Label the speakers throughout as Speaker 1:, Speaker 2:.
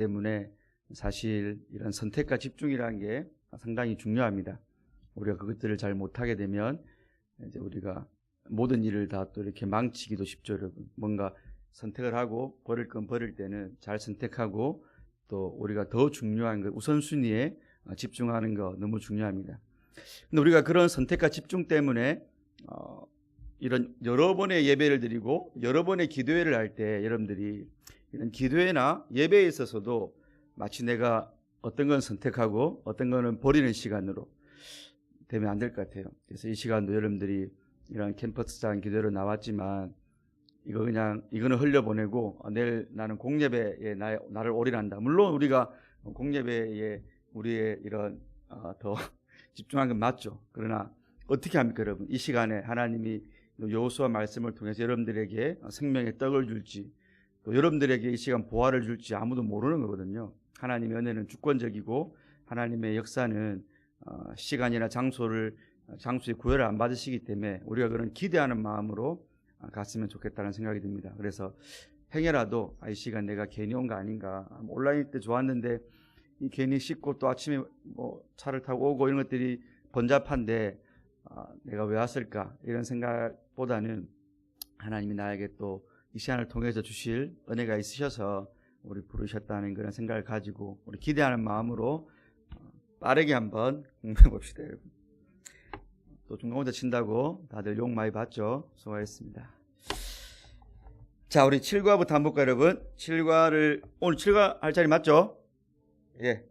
Speaker 1: 때문에 사실 이런 선택과 집중이라는 게 상당히 중요합니다. 우리가 그것들을 잘 못하게 되면 이제 우리가 모든 일을 다 또 이렇게 망치기도 쉽죠, 여러분. 뭔가 선택을 하고 버릴 건 버릴 때는 잘 선택하고 또 우리가 더 중요한 것, 우선순위에 집중하는 거 너무 중요합니다. 근데 우리가 그런 선택과 집중 때문에 이런 여러 번의 예배를 드리고 여러 번의 기도회를 할 때 여러분들이 이런 기도회나 예배에 있어서도 마치 내가 어떤 건 선택하고 어떤 거는 버리는 시간으로 되면 안 될 것 같아요. 그래서 이 시간도 여러분들이 이런 캠퍼스장 기도회로 나왔지만 이거는 흘려보내고 내일 나는 공예배에 나를 올인한다. 물론 우리가 공예배에 우리의 이런 더 집중한 건 맞죠. 그러나 어떻게 합니까, 여러분? 이 시간에 하나님이 여호수아 말씀을 통해서 여러분들에게 생명의 떡을 줄지 또 여러분들에게 이 시간 보화를 줄지 아무도 모르는 거거든요. 하나님의 은혜는 주권적이고 하나님의 역사는 시간이나 장소의 구애를 안 받으시기 때문에 우리가 그런 기대하는 마음으로 갔으면 좋겠다는 생각이 듭니다. 그래서 행여라도 이 시간 내가 괜히 온 거 아닌가, 온라인 때 좋았는데 이 괜히 씻고 또 아침에 뭐 차를 타고 오고 이런 것들이 번잡한데 내가 왜 왔을까 이런 생각보다는 하나님이 나에게 또 이 시간을 통해서 주실 은혜가 있으셔서 우리 부르셨다는 그런 생각을 가지고 우리 기대하는 마음으로 빠르게 한번 공부해 봅시다, 여러분. 또 중간고사 친다고 다들 욕 많이 받죠. 수고하셨습니다. 자, 우리 7과부터 한번 볼까요, 여러분? 오늘 7과 할 자리 맞죠? 예.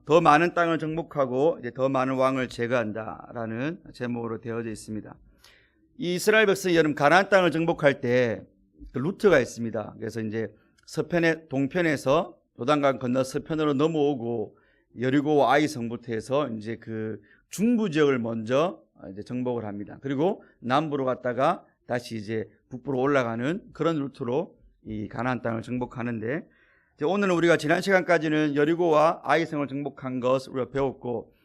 Speaker 1: 더 많은 땅을 정복하고 이제 더 많은 왕을 제거한다라는 제목으로 되어져 있습니다. 이 이스라엘 백성이 여름 가나안 땅을 정복할 때 그 루트가 있습니다. 그래서 이제 동편에서 요단강 건너 서편으로 넘어오고 여리고와 아이 성부터 해서 이제 그 중부 지역을 먼저 이제 정복을 합니다. 그리고 남부로 갔다가 다시 이제 북부로 올라가는 그런 루트로 이 가나안 땅을 정복하는데, 오늘은 우리가 지난 시간까지는 여리고와 아이성을 정복한 것을 우리가 배웠고,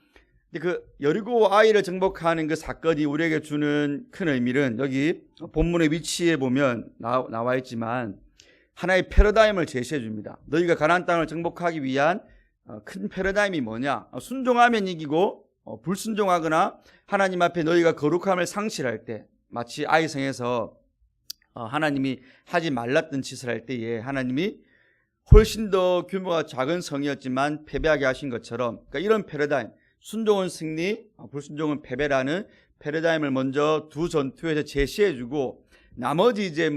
Speaker 1: 그 여리고와 아이를 정복하는 그 사건이 우리에게 주는 큰 의미는 여기 본문의 위치에 보면 나와 있지만 하나의 패러다임을 제시해 줍니다. 너희가 가나안 땅을 정복하기 위한 큰 패러다임이 뭐냐? 순종하면 이기고 불순종하거나 하나님 앞에 너희가 거룩함을 상실할 때, 마치 아이성에서 하나님이 하지 말랐던 짓을 할 때에 하나님이 훨씬 더 규모가 작은 성이었지만 패배하게 하신 것처럼, 그러니까 이런 패러다임, 순종은 승리, 불순종은 패배라는 패러다임을 먼저 두 전투에서 제시해주고, 나머지 이제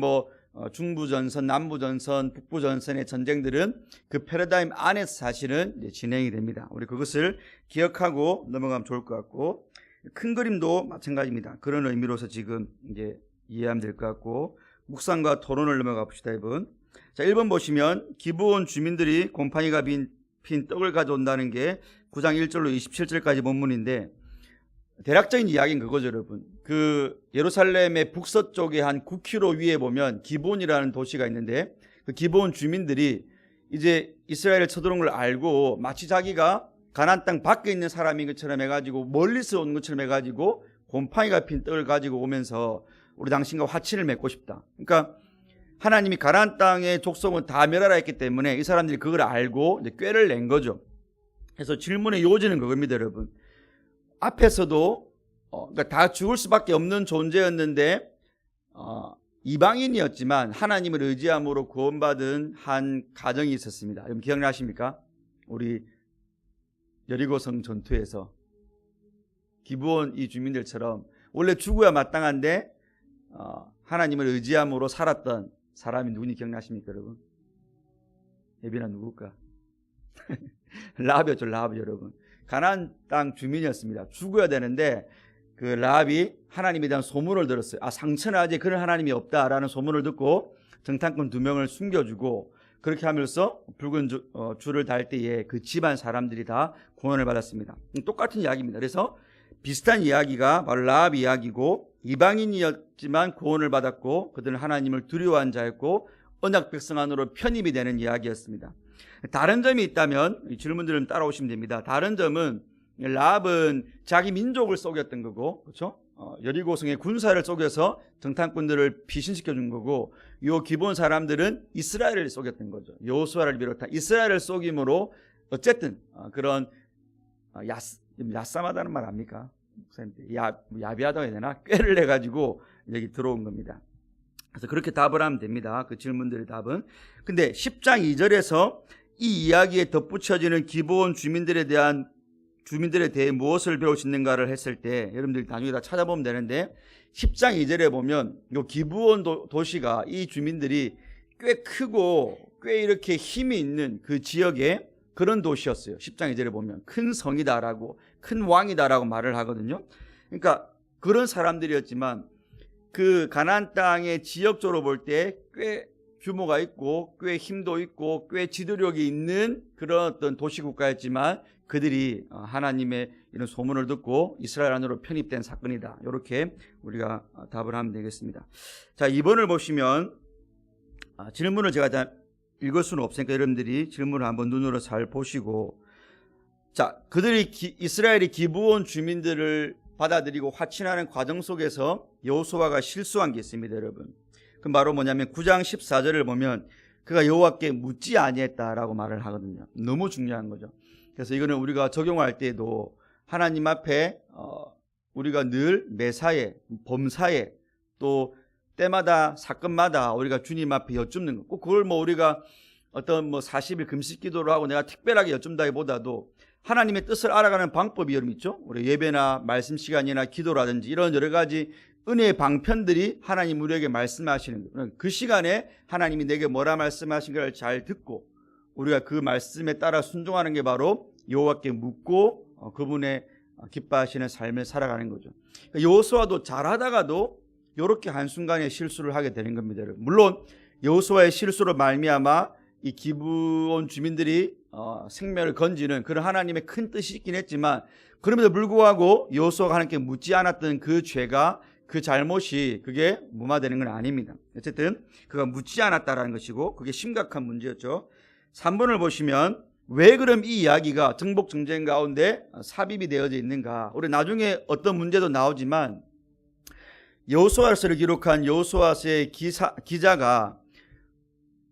Speaker 1: 중부전선, 남부전선, 북부전선의 전쟁들은 그 패러다임 안에서 사실은 이제 진행이 됩니다. 우리 그것을 기억하고 넘어가면 좋을 것 같고, 큰 그림도 마찬가지입니다. 그런 의미로서 지금 이제 이해하면 될 것 같고, 묵상과 토론을 넘어가 봅시다, 여러분. 자, 1번 보시면 기브온 주민들이 곰팡이가 핀 떡을 가져온다는 게 9장 1절로 27절까지 본문인데, 대략적인 이야기는 그거죠, 여러분. 그 예루살렘의 북서쪽에 한 9km 위에 보면 기브온이라는 도시가 있는데, 그 기브온 주민들이 이제 이스라엘을 쳐들어온 걸 알고 마치 자기가 가나안 땅 밖에 있는 사람인 것처럼 해가지고, 멀리서 온 것처럼 해가지고 곰팡이가 핀 떡을 가지고 오면서 우리 당신과 화친을 맺고 싶다. 그러니까 하나님이 가나안 땅의 족속은 다 멸하라 했기 때문에 이 사람들이 그걸 알고 이제 꾀를 낸 거죠. 그래서 질문의 요지는 그겁니다, 여러분. 앞에서도 그러니까 다 죽을 수밖에 없는 존재였는데 이방인이었지만 하나님을 의지함으로 구원받은 한 가정이 있었습니다. 여러분 기억나십니까? 우리 여리고성 전투에서 기브온 이 주민들처럼 원래 죽어야 마땅한데 하나님을 의지함으로 살았던 사람이 누구니 기억나십니까, 여러분? 예비나 누굴까? 라합이었죠, 라합, 여러분. 가나안 땅 주민이었습니다. 죽어야 되는데 그 라합이 하나님에 대한 소문을 들었어요. 상천하지 그런 하나님이 없다라는 소문을 듣고 정탐꾼 2명을 숨겨주고, 그렇게 하면서 붉은 줄을 달 때에 그 집안 사람들이 다 구원을 받았습니다. 똑같은 이야기입니다. 그래서 비슷한 이야기가 바로 라합 이야기고, 이방인이었지만 구원을 받았고 그들은 하나님을 두려워한 자였고 언약 백성 안으로 편입이 되는 이야기였습니다. 다른 점이 있다면 이 질문들을 따라오시면 됩니다. 다른 점은 라합은 자기 민족을 속였던 거고, 그렇죠? 여리고성의 군사를 속여서 정탐꾼들을 피신시켜 준 거고, 요 기브온 사람들은 이스라엘을 속였던 거죠. 여호수아를 비롯한 이스라엘을 속임으로 어쨌든 그런 야쌈하다는 말 압니까? 야비하다고 해야 되나? 꾀를 내가지고 여기 들어온 겁니다. 그래서 그렇게 답을 하면 됩니다. 그 질문들의 답은. 근데 10장 2절에서 이 이야기에 덧붙여지는 기브온 주민들에 대해 무엇을 배울 수 있는가를 했을 때 여러분들이 나중에 다 찾아보면 되는데, 10장 2절에 보면 이 기브온 도시가, 이 주민들이 꽤 크고 꽤 이렇게 힘이 있는 그 지역에 그런 도시였어요. 10장 2절에 보면 큰 성이다라고, 큰 왕이다라고 말을 하거든요. 그러니까 그런 사람들이었지만 그 가나안 땅의 지역적으로 볼 때 꽤 규모가 있고 꽤 힘도 있고 꽤 지도력이 있는 그런 어떤 도시 국가였지만, 그들이 하나님의 이런 소문을 듣고 이스라엘 안으로 편입된 사건이다. 이렇게 우리가 답을 하면 되겠습니다. 자, 2번을 보시면 질문을 제가 다 읽을 수는 없으니까 여러분들이 질문을 한번 눈으로 잘 보시고, 자, 그들이 이스라엘이 기브온 주민들을 받아들이고 화친하는 과정 속에서 여호수아가 실수한 게 있습니다, 여러분. 그럼 바로 뭐냐면 9장 14절을 보면 그가 여호와께 묻지 아니했다라고 말을 하거든요. 너무 중요한 거죠. 그래서 이거는 우리가 적용할 때도 하나님 앞에 우리가 늘 매사에, 범사에, 또 때마다 사건마다 우리가 주님 앞에 여쭙는 거. 꼭 그걸 뭐 우리가 어떤 뭐 40일 금식 기도를 하고 내가 특별하게 여쭙다기보다도 하나님의 뜻을 알아가는 방법이 여러분 있죠. 우리 예배나 말씀 시간이나 기도라든지 이런 여러 가지 은혜의 방편들이 하나님 우리에게 말씀하시는 거예요. 그 시간에 하나님이 내게 뭐라 말씀하신 걸 잘 듣고 우리가 그 말씀에 따라 순종하는 게 바로 여호와께 묻고 그분의 기뻐하시는 삶을 살아가는 거죠. 여호수아도 잘하다가도 이렇게 한순간에 실수를 하게 되는 겁니다. 물론 여호수아의 실수로 말미암아 이 기브온 주민들이 생명을 건지는 그런 하나님의 큰 뜻이 있긴 했지만, 그럼에도 불구하고 여호수아가 하나님께 묻지 않았던 그 죄가, 그 잘못이 그게 무마되는 건 아닙니다. 어쨌든 그가 묻지 않았다라는 것이고 그게 심각한 문제였죠. 3번을 보시면 왜 그럼 이 이야기가 정복 정쟁 가운데 삽입이 되어져 있는가. 우리 나중에 어떤 문제도 나오지만 여호수아서를 기록한 여호수아서의 기자가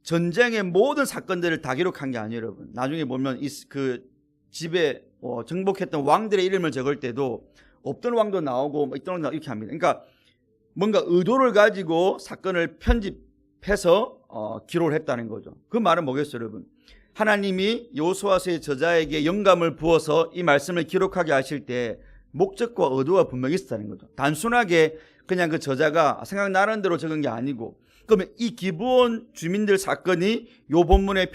Speaker 1: 전쟁의 모든 사건들을 다 기록한 게 아니에요, 여러분. 나중에 보면 그 집에 정복했던 왕들의 이름을 적을 때도 없던 왕도 나오고 있던 왕도 나오고 이렇게 합니다. 그러니까 뭔가 의도를 가지고 사건을 편집해서 기록을 했다는 거죠. 그 말은 뭐겠어요, 여러분? 하나님이 여호수아서의 저자에게 영감을 부어서 이 말씀을 기록하게 하실 때 목적과 의도가 분명히 있었다는 거죠. 단순하게 그냥 그 저자가 생각나는 대로 적은 게 아니고, 그러면 이 기브온 주민들 사건이 요 본문에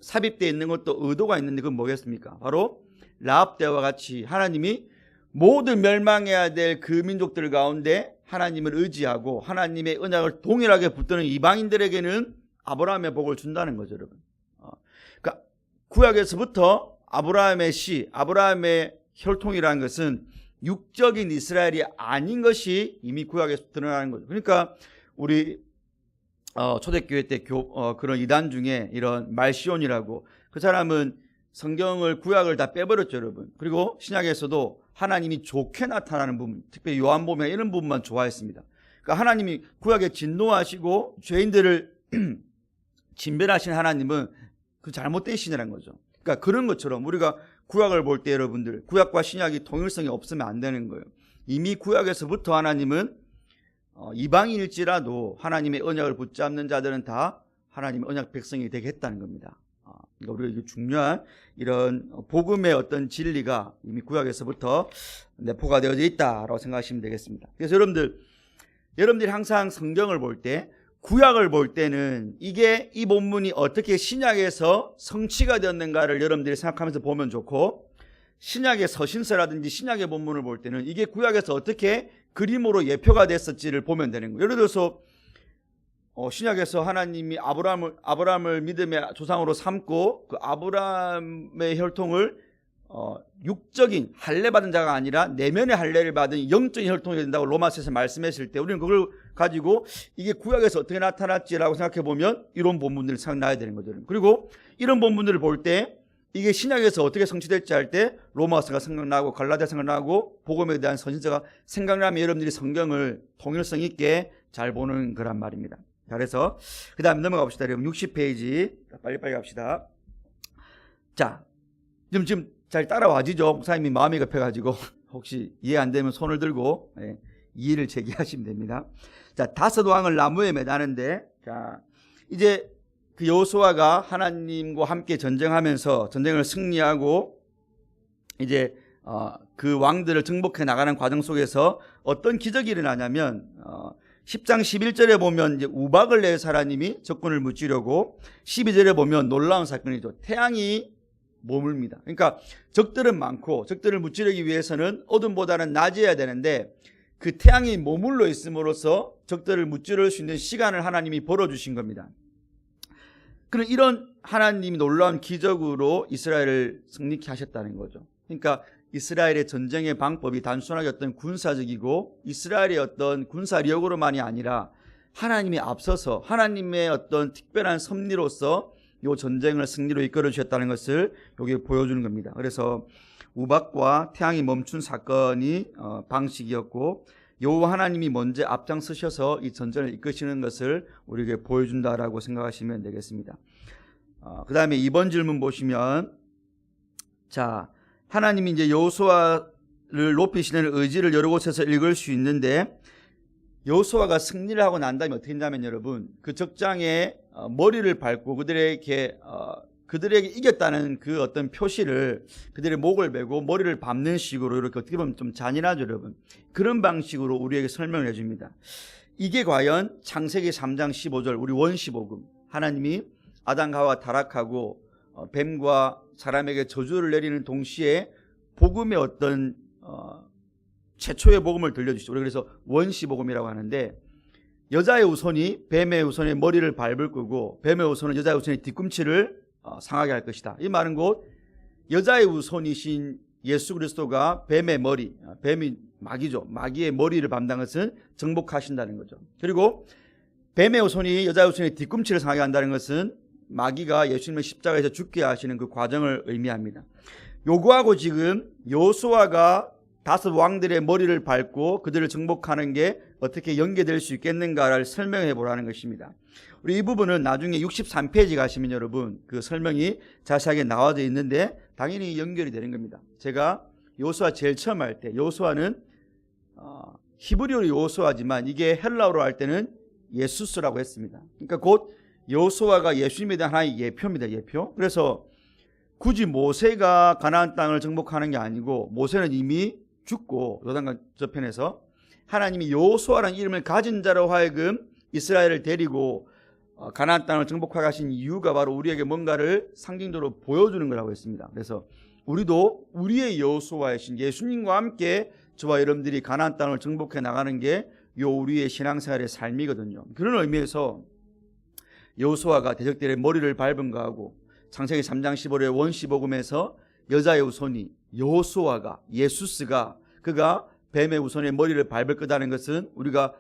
Speaker 1: 삽입되어 있는 것도 의도가 있는데 그건 뭐겠습니까? 바로 라합 때와 같이 하나님이 모든 멸망해야 될 그 민족들 가운데 하나님을 의지하고 하나님의 언약을 동일하게 붙드는 이방인들에게는 아브라함의 복을 준다는 거죠, 여러분. 그러니까 구약에서부터 아브라함의 아브라함의 혈통이라는 것은 육적인 이스라엘이 아닌 것이 이미 구약에서 드러나는 거죠. 그러니까 우리 초대교회 때 그런 이단 중에 이런 말시온이라고, 그 사람은 성경을 구약을 다 빼버렸죠, 여러분. 그리고 신약에서도 하나님이 좋게 나타나는 부분, 특별히 요한복음에 이런 부분만 좋아했습니다. 그러니까 하나님이 구약에 진노하시고 죄인들을 진멸하신 하나님은 그 잘못된 신이라는 거죠. 그러니까 그런 것처럼 우리가 구약을 볼 때 여러분들, 구약과 신약이 동일성이 없으면 안 되는 거예요. 이미 구약에서부터 하나님은 이방인일지라도 하나님의 언약을 붙잡는 자들은 다 하나님의 언약 백성이 되게 했다는 겁니다. 그러니까 우리가 중요한 이런 복음의 어떤 진리가 이미 구약에서부터 내포가 되어져 있다라고 생각하시면 되겠습니다. 그래서 여러분들이 항상 성경을 볼 때, 구약을 볼 때는 이게 이 본문이 어떻게 신약에서 성취가 되었는가를 여러분들이 생각하면서 보면 좋고, 신약의 서신서라든지 신약의 본문을 볼 때는 이게 구약에서 어떻게 그림으로 예표가 됐었지를 보면 되는 거예요. 예를 들어서 신약에서 하나님이 아브라함을 믿음의 조상으로 삼고 그 아브라함의 혈통을 육적인 할례 받은 자가 아니라 내면의 할례를 받은 영적인 혈통이 된다고 로마서에서 말씀했을 때 우리는 그걸 가지고 이게 구약에서 어떻게 나타났지라고 생각해 보면 이런 본문들이 생각나야 되는 거죠. 그리고 이런 본문들을 볼 때 이게 신약에서 어떻게 성취될지 할 때 로마서가 생각나고 갈라디아 생각나고 복음에 대한 선지자가 생각나면 여러분들이 성경을 통일성 있게 잘 보는 거란 말입니다. 그래서 그 다음 넘어가 봅시다. 여러분 60페이지 빨리빨리 갑시다. 자, 지금 잘 따라와지죠? 목사님이 마음이 급해가지고 혹시 이해 안 되면 손을 들고 이해를 제기하시면 됩니다. 자, 5왕을 나무에 매다는데, 자, 이제 그 여호수아가 하나님과 함께 전쟁하면서 전쟁을 승리하고 이제 그 왕들을 정복해 나가는 과정 속에서 어떤 기적이 일어나냐면 10장 11절에 보면 이제 우박을 낼 사람이 적군을 무찌려고, 12절에 보면 놀라운 사건이죠. 태양이 머뭅니다. 그러니까 적들은 많고 적들을 무찌르기 위해서는 어둠보다는 낮이어야 되는데 그 태양이 머물러 있음으로써 적들을 무찌를 수 있는 시간을 하나님이 벌어주신 겁니다. 그럼 이런 하나님이 놀라운 기적으로 이스라엘을 승리케 하셨다는 거죠. 그러니까 이스라엘의 전쟁의 방법이 단순하게 어떤 군사적이고 이스라엘의 어떤 군사력으로만이 아니라 하나님이 앞서서 하나님의 어떤 특별한 섭리로서 이 전쟁을 승리로 이끌어 주셨다는 것을 여기 보여주는 겁니다. 그래서 우박과 태양이 멈춘 사건이 방식이었고 여호와 하나님이 먼저 앞장서셔서 이 전쟁을 이끄시는 것을 우리에게 보여준다라고 생각하시면 되겠습니다. 그 다음에 2번 질문 보시면, 자, 하나님이 이제 여호수아를 높이시는 의지를 여러 곳에서 읽을 수 있는데, 여호수아가 승리를 하고 난 다음에 어떻게 했냐면 여러분, 그 적장에 머리를 밟고 그들에게 이겼다는 그 어떤 표시를 그들의 목을 베고 머리를 밟는 식으로, 이렇게 어떻게 보면 좀 잔인하죠 여러분. 그런 방식으로 우리에게 설명을 해줍니다. 이게 과연 창세기 3장 15절 우리 원시복음, 하나님이 아담과 하와 타락하고 뱀과 사람에게 저주를 내리는 동시에 복음의 어떤 최초의 복음을 들려주시죠. 그래서 원시복음이라고 하는데, 여자의 우선이 뱀의 우선의 머리를 밟을 거고 뱀의 우선은 여자의 우선의 뒤꿈치를 상하게 할 것이다. 이 말은 곧 여자의 우선이신 예수 그리스도가 뱀의 머리, 뱀이 마귀죠. 마귀의 머리를 밟는 것은 정복하신다는 거죠. 그리고 뱀의 우선이 여자의 우선의 뒤꿈치를 상하게 한다는 것은 마귀가 예수님을 십자가에서 죽게 하시는 그 과정을 의미합니다. 요거하고 지금 여호수아가 5 왕들의 머리를 밟고 그들을 정복하는 게 어떻게 연계될 수 있겠는가를 설명해 보라는 것입니다. 우리 이 부분은 나중에 63페이지 가시면 여러분 그 설명이 자세하게 나와져 있는데 당연히 연결이 되는 겁니다. 제가 여호수아 제일 처음 할 때, 여호수아는 히브리어로 여호수아지만 이게 헬라어로 할 때는 예수스라고 했습니다. 그러니까 곧 여호수아가 예수님에 대한 하나의 예표입니다. 예표. 그래서 굳이 모세가 가나안 땅을 정복하는 게 아니고, 모세는 이미 죽고 요단강 저편에서 하나님이 여호수아라는 이름을 가진 자로 하여금 이스라엘을 데리고 가나안 땅을 정복하게 하신 이유가 바로 우리에게 뭔가를 상징적으로 보여주는 거라고 했습니다. 그래서 우리도 우리의 여호수아이신 예수님과 함께 저와 여러분들이 가나안 땅을 정복해 나가는 게 요 우리의 신앙생활의 삶이거든요. 그런 의미에서 여호수아가 대적들의 머리를 밟은 거하고 창세기 3장 15절의 원시복음에서 여자의 우선이 여호수아가, 예수스가, 그가 뱀의 우선의 머리를 밟을 거다는 것은 우리가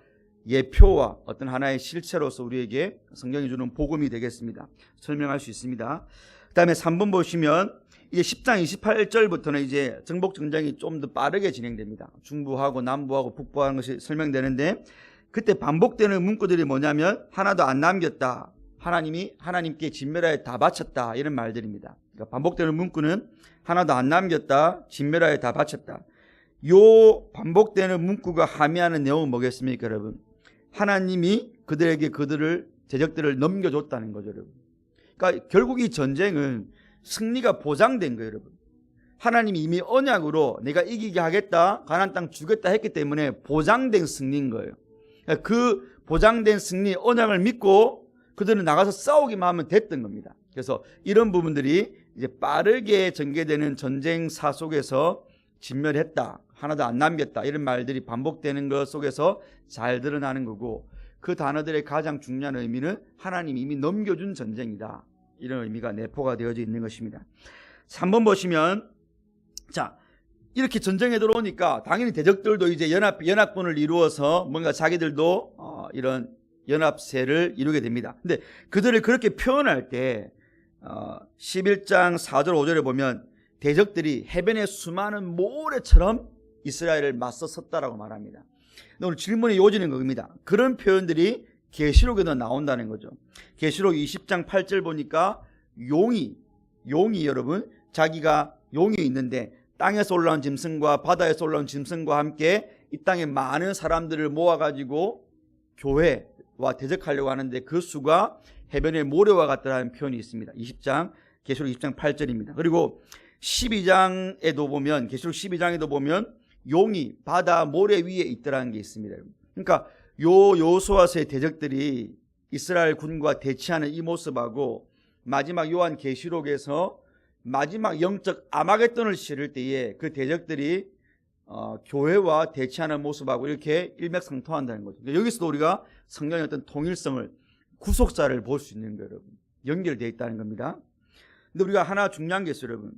Speaker 1: 예표와 어떤 하나의 실체로서 우리에게 성경이 주는 복음이 되겠습니다. 설명할 수 있습니다. 그 다음에 3번 보시면 이제 10장 28절부터는 이제 정복 전쟁이 좀 더 빠르게 진행됩니다. 중부하고 남부하고 북부하는 것이 설명되는데, 그때 반복되는 문구들이 뭐냐면 하나도 안 남겼다, 하나님이 하나님께 진멸하여 다 바쳤다, 이런 말들입니다. 그러니까 반복되는 문구는 하나도 안 남겼다, 진멸하여 다 바쳤다. 요 반복되는 문구가 함의하는 내용은 뭐겠습니까 여러분? 하나님이 그들에게 그들을 대적들을 넘겨줬다는 거죠 여러분. 그러니까 결국 이 전쟁은 승리가 보장된 거예요 여러분. 하나님이 이미 언약으로 내가 이기게 하겠다, 가나안 땅 주겠다 했기 때문에 보장된 승리인 거예요. 그러니까 그 보장된 승리 언약을 믿고 그들은 나가서 싸우기만 하면 됐던 겁니다. 그래서 이런 부분들이 이제 빠르게 전개되는 전쟁사 속에서 진멸했다, 하나도 안 남겼다, 이런 말들이 반복되는 것 속에서 잘 드러나는 거고, 그 단어들의 가장 중요한 의미는 하나님이 이미 넘겨준 전쟁이다, 이런 의미가 내포가 되어져 있는 것입니다. 3번 보시면, 자, 이렇게 전쟁에 들어오니까 당연히 대적들도 이제 연합군을 이루어서 뭔가 자기들도 이런 연합세를 이루게 됩니다. 근데 그들을 그렇게 표현할 때 11장 4절 5절에 보면 대적들이 해변의 수많은 모래처럼 이스라엘을 맞서 섰다라고 말합니다. 오늘 질문이 요지는 겁니다. 그런 표현들이 계시록에도 나온다는 거죠. 계시록 20장 8절 보니까 용이 여러분, 자기가 용이 있는데 땅에서 올라온 짐승과 바다에서 올라온 짐승과 함께 이 땅에 많은 사람들을 모아가지고 교회와 대적하려고 하는데 그 수가 해변의 모래와 같다는 표현이 있습니다. 계시록 20장 8절입니다. 그리고 12장에도 보면, 계시록 12장에도 보면 용이 바다 모래 위에 있더라는 게 있습니다. 그러니까 여호수아서의 대적들이 이스라엘 군과 대치하는 이 모습하고 마지막 요한 계시록에서 마지막 영적 아마겟돈을 치를 때에 그 대적들이 교회와 대치하는 모습하고 이렇게 일맥상통한다는 거죠. 여기서도 우리가 성경의 어떤 통일성을, 구속사를 볼 수 있는 거예요, 여러분. 연결되어 있다는 겁니다. 근데 우리가 하나 중요한 게 있어요, 여러분.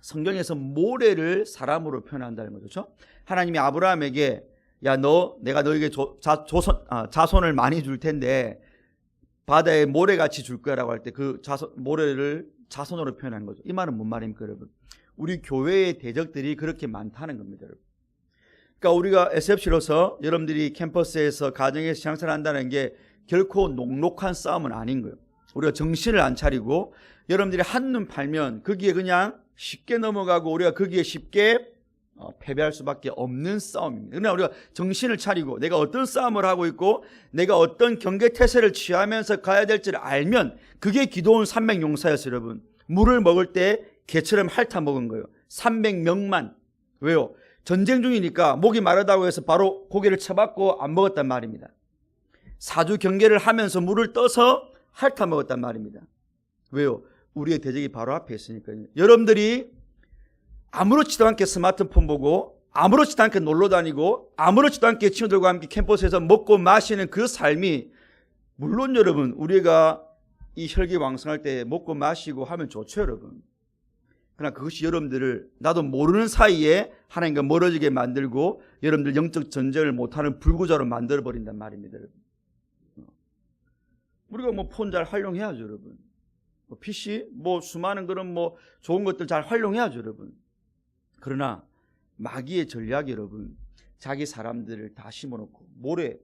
Speaker 1: 성경에서 모래를 사람으로 표현한다는 거죠. 그렇죠? 하나님이 아브라함에게 내가 너에게 자손을 많이 줄 텐데 바다에 모래같이 줄 거라고 할 때 그 모래를 자손으로 표현한 거죠. 이 말은 뭔 말입니까, 여러분? 우리 교회의 대적들이 그렇게 많다는 겁니다, 여러분. 그러니까 우리가 SFC로서 여러분들이 캠퍼스에서 가정에서 장사를 한다는 게 결코 녹록한 싸움은 아닌 거예요. 우리가 정신을 안 차리고 여러분들이 한눈 팔면 거기에 그냥 쉽게 넘어가고 우리가 거기에 쉽게 패배할 수밖에 없는 싸움입니다. 그러나 우리가 정신을 차리고 내가 어떤 싸움을 하고 있고 내가 어떤 경계태세를 취하면서 가야 될지를 알면, 그게 기도원 300용사였어요, 여러분. 물을 먹을 때 개처럼 핥아 먹은 거예요. 300명만. 왜요? 전쟁 중이니까 목이 마르다고 해서 바로 고개를 쳐박고 안 먹었단 말입니다. 4주 경계를 하면서 물을 떠서 핥아 먹었단 말입니다. 왜요? 우리의 대적이 바로 앞에 있으니까요. 여러분들이 아무렇지도 않게 스마트폰 보고 아무렇지도 않게 놀러 다니고 아무렇지도 않게 친구들과 함께 캠퍼스에서 먹고 마시는 그 삶이, 물론 여러분 우리가 이 혈기왕성할 때 먹고 마시고 하면 좋죠, 여러분. 그러나 그것이 여러분들을 나도 모르는 사이에 하나님과 멀어지게 만들고 여러분들 영적 전쟁을 못하는 불구자로 만들어버린단 말입니다, 여러분. 우리가 폰 잘 활용해야죠, 여러분. PC, 수많은 그런 좋은 것들 잘 활용해야죠, 여러분. 그러나 마귀의 전략이, 여러분, 자기 사람들을 다 심어놓고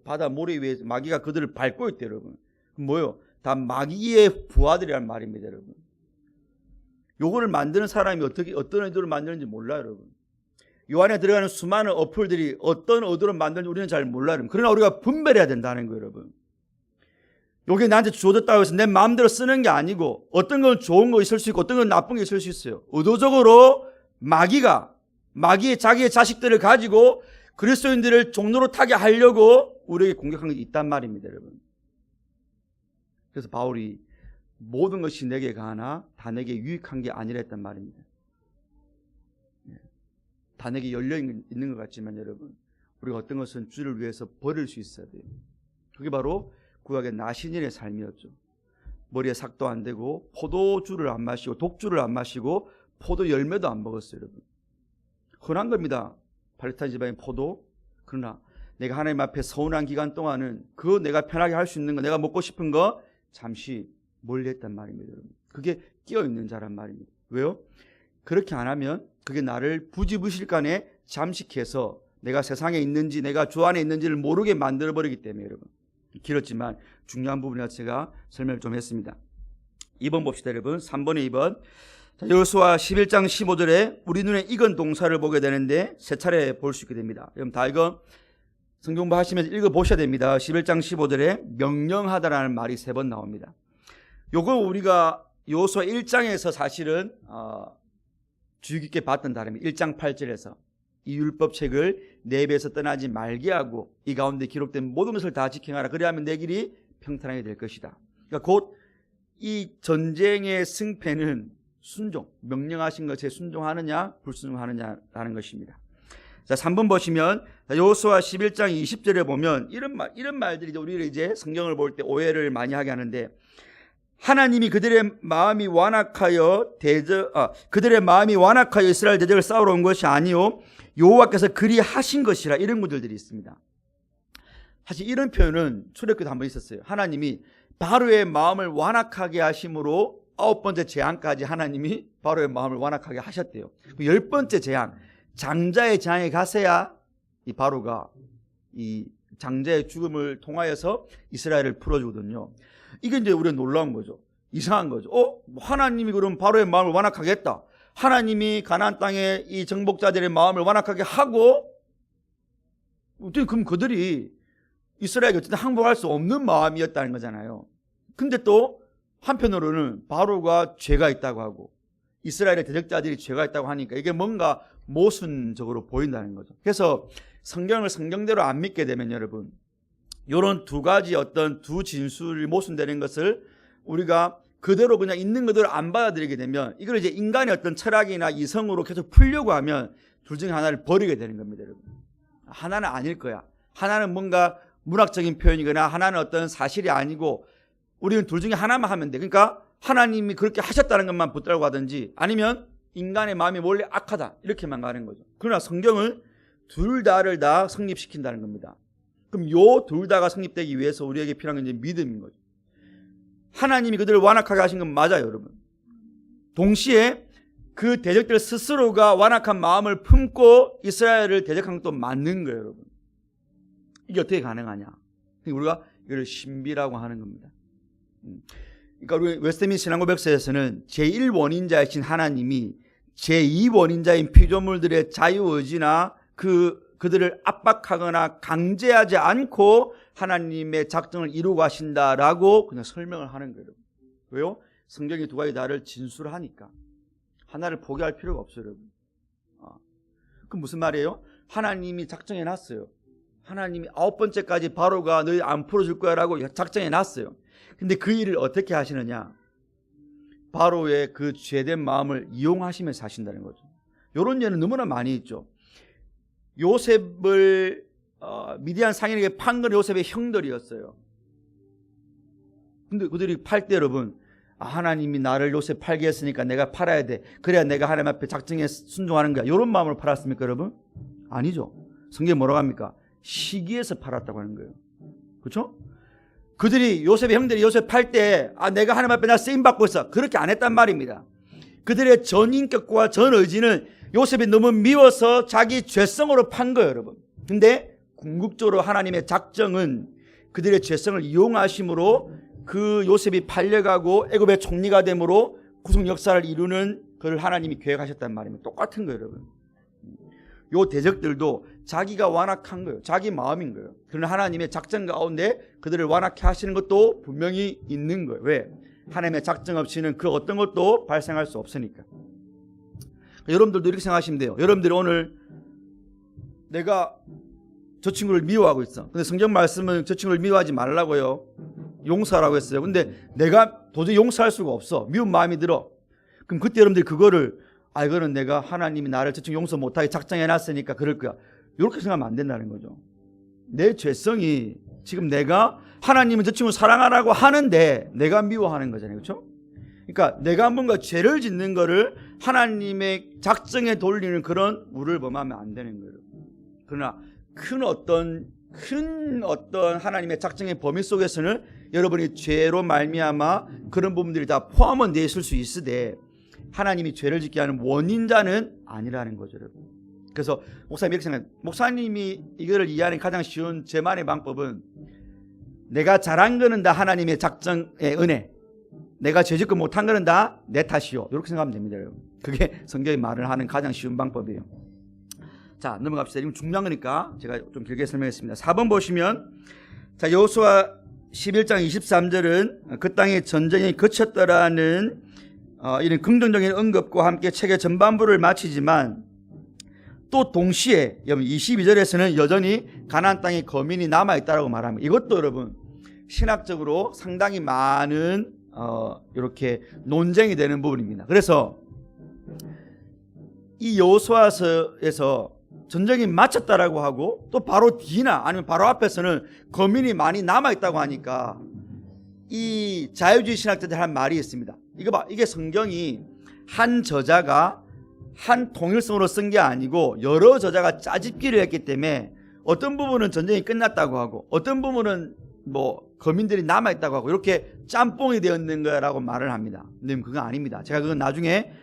Speaker 1: 바다 모래 위에 마귀가 그들을 밟고 있대요, 여러분. 뭐요? 다 마귀의 부하들이란 말입니다, 여러분. 요거를 만드는 사람이 어떤 의도로 만드는지 몰라요, 여러분. 요 안에 들어가는 수많은 어플들이 어떤 의도로 만드는지 우리는 잘 몰라요, 여러분. 그러나 우리가 분별해야 된다는 거예요, 여러분. 요게 나한테 주어졌다고 해서 내 마음대로 쓰는 게 아니고, 어떤 건 좋은 거 있을 수 있고 어떤 건 나쁜 게 있을 수 있어요. 의도적으로 마귀의 자기의 자식들을 가지고 그리스도인들을 종로로 타게 하려고 우리에게 공격한 게 있단 말입니다, 여러분. 그래서 바울이 모든 것이 내게 가나 다 내게 유익한 게 아니라 했단 말입니다. 다 내게 열려 있는 것 같지만 여러분, 우리가 어떤 것은 주를 위해서 버릴 수 있어야 돼요. 그게 바로 구약의 나신인의 삶이었죠. 머리에 삭도 안 되고 포도주를 안 마시고 독주를 안 마시고 포도 열매도 안 먹었어요, 여러분. 흔한 겁니다, 팔레스타인 지방의 포도. 그러나 내가 하나님 앞에 서운한 기간 동안은 그 내가 편하게 할 수 있는 거, 내가 먹고 싶은 거 잠시 멀리했단 말입니다, 여러분. 그게 끼어있는 자란 말입니다. 왜요? 그렇게 안 하면 그게 나를 부지부실간에 잠식해서 내가 세상에 있는지 내가 주 안에 있는지를 모르게 만들어버리기 때문에, 여러분. 길었지만 중요한 부분이라 제가 설명을 좀 했습니다. 2번 봅시다, 여러분. 3번에 2번. 여호수아 11장 15절에 우리 눈에 익은 동사를 보게 되는데 세 차례 볼 수 있게 됩니다. 여러분 다 이거 성경부 하시면서 읽어보셔야 됩니다. 11장 15절에 명령하다라는 말이 3번 나옵니다. 요거 우리가 여호수아 1장에서 사실은 주의 깊게 봤던 다름이 1장 8절에서 이 율법책을 내 입에서 떠나지 말게 하고 이 가운데 기록된 모든 것을 다 지켜하라. 그리하면 내 길이 평탄하게 될 것이다. 그러니까 곧 이 전쟁의 승패는 순종, 명령하신 것에 순종하느냐 불순종하느냐라는 것입니다. 자, 3번 보시면 여호수아 11장 20절에 보면 이런 말들이 우리를 이제 성경을 볼 때 오해를 많이 하게 하는데, 하나님이 그들의 마음이 완악하여 이스라엘 대적을 싸우러 온 것이 아니요 여호와께서 그리 하신 것이라, 이런 구절들이 있습니다. 사실 이런 표현은 출애굽기도 한번 있었어요. 하나님이 바로의 마음을 완악하게 하심으로 9번째 재앙까지 하나님이 바로의 마음을 완악하게 하셨대요. 10번째 재앙, 장자의 재앙에 가서야 이 바로가 이 장자의 죽음을 통하여서 이스라엘을 풀어주거든요. 이게 이제 우리가 놀라운 거죠. 이상한 거죠. 하나님이 그럼 바로의 마음을 완악하게 했다. 하나님이 가나안 땅의 이 정복자들의 마음을 완악하게 하고, 그럼 그들이 이스라엘이 어쨌든 항복할 수 없는 마음이었다는 거잖아요. 근데 또 한편으로는 바로가 죄가 있다고 하고 이스라엘의 대적자들이 죄가 있다고 하니까 이게 뭔가 모순적으로 보인다는 거죠. 그래서 성경을 성경대로 안 믿게 되면 여러분, 이런 두 가지 어떤 두 진술이 모순되는 것을 우리가 그대로 그냥 있는 그대로 안 받아들이게 되면, 이걸 이제 인간의 어떤 철학이나 이성으로 계속 풀려고 하면 둘 중에 하나를 버리게 되는 겁니다, 여러분. 하나는 아닐 거야. 하나는 뭔가 문학적인 표현이거나 하나는 어떤 사실이 아니고, 우리는 둘 중에 하나만 하면 돼. 그러니까 하나님이 그렇게 하셨다는 것만 붙들고 하든지, 아니면 인간의 마음이 원래 악하다, 이렇게만 가는 거죠. 그러나 성경은 둘 다를 다 성립시킨다는 겁니다. 그럼 요 둘 다가 성립되기 위해서 우리에게 필요한 건 이제 믿음인 거죠. 하나님이 그들을 완악하게 하신 건 맞아요, 여러분. 동시에 그 대적들 스스로가 완악한 마음을 품고 이스라엘을 대적한 것도 맞는 거예요, 여러분. 이게 어떻게 가능하냐? 우리가 이걸 신비라고 하는 겁니다. 그러니까 우리 웨스트민스터 신앙고백서에서는 제1원인자이신 하나님이 제2원인자인 피조물들의 자유의지나 그들을 압박하거나 강제하지 않고 하나님의 작정을 이루고 하신다라고 그냥 설명을 하는 거예요. 왜요? 성경이 두 가지 다를 진술하니까. 하나를 포기할 필요가 없어요, 여러분. 그럼 무슨 말이에요? 하나님이 작정해 놨어요. 하나님이 9번째까지 바로가 너희 안 풀어줄 거야 라고 작정해 놨어요. 근데 그 일을 어떻게 하시느냐? 바로의 그 죄된 마음을 이용하시면서 하신다는 거죠. 이런 예는 너무나 많이 있죠. 요셉을 미디안 상인에게 판 건 요셉의 형들이었어요. 근데 그들이 팔 때 여러분, 하나님이 나를 요셉 팔게 했으니까 내가 팔아야 돼. 그래야 내가 하나님 앞에 작정에 순종하는 거야. 이런 마음으로 팔았습니까, 여러분? 아니죠. 성경이 뭐라고 합니까? 시기에서 팔았다고 하는 거예요. 그렇죠? 그들이 요셉의 형들이 요셉 팔 때 내가 하나님 앞에 나 쓰임 받고 있어, 그렇게 안 했단 말입니다. 그들의 전 인격과 전 의지는 요셉이 너무 미워서 자기 죄성으로 판 거예요, 여러분. 근데 궁극적으로 하나님의 작정은 그들의 죄성을 이용하심으로 그 요셉이 팔려가고 애굽의 총리가 됨으로 구속 역사를 이루는 그걸 하나님이 계획하셨단 말입니다. 똑같은 거예요, 여러분. 요 대적들도 자기가 완악한 거예요. 자기 마음인 거예요. 그러나 하나님의 작정 가운데 그들을 완악해 하시는 것도 분명히 있는 거예요. 왜? 하나님의 작정 없이는 그 어떤 것도 발생할 수 없으니까. 여러분들도 이렇게 생각하시면 돼요. 여러분들이 오늘 내가 저 친구를 미워하고 있어. 근데 성경 말씀은 저 친구를 미워하지 말라고요. 용서하라고 했어요. 근데 내가 도저히 용서할 수가 없어. 미운 마음이 들어. 그럼 그때 여러분들이 그거를 이거는 내가 하나님이 나를 저 친구 용서 못하게 작정해놨으니까 그럴 거야, 이렇게 생각하면 안 된다는 거죠. 내 죄성이 지금 내가 하나님은 저 친구 사랑하라고 하는데 내가 미워하는 거잖아요. 그렇죠? 그러니까 내가 뭔가 죄를 짓는 거를 하나님의 작정에 돌리는 그런 우를 범하면 안 되는 거예요. 그러나 큰 어떤 하나님의 작정의 범위 속에서는 여러분이 죄로 말미암아 그런 부분들이 다 포함은 되어 있을 수 있으되 하나님이 죄를 짓게 하는 원인자는 아니라는 거죠, 여러분. 그래서 목사님이 이렇게 생각해요. 목사님이 이거를 이해하는 가장 쉬운 제만의 방법은, 내가 잘한 거는 다 하나님의 작정의 은혜, 내가 죄 짓고 못한 거는 다 내 탓이요, 이렇게 생각하면 됩니다, 여러분. 그게 성경이 말을 하는 가장 쉬운 방법이에요. 자, 넘어갑시다. 지금 중요한 거니까 제가 좀 길게 설명했습니다. 4번 보시면, 자, 여호수아 11장 23절은 그 땅에 전쟁이 그쳤더라는 이런 긍정적인 언급과 함께 책의 전반부를 마치지만, 또 동시에 22절에서는 여전히 가나안 땅에 거민이 남아있다고 말합니다. 이것도 여러분 신학적으로 상당히 많은 이렇게 논쟁이 되는 부분입니다. 그래서 이 여호수아서에서 전쟁이 마쳤다라고 하고 또 바로 뒤나 아니면 바로 앞에서는 거민이 많이 남아있다고 하니까 이 자유주의 신학자들 한 말이 있습니다. 이거 봐, 이게 성경이 한 저자가 한 통일성으로 쓴 게 아니고 여러 저자가 짜집기를 했기 때문에 어떤 부분은 전쟁이 끝났다고 하고 어떤 부분은 거민들이 남아있다고 하고 이렇게 짬뽕이 되었는 거라고 말을 합니다. 근데 그건 아닙니다. 제가 그건 나중에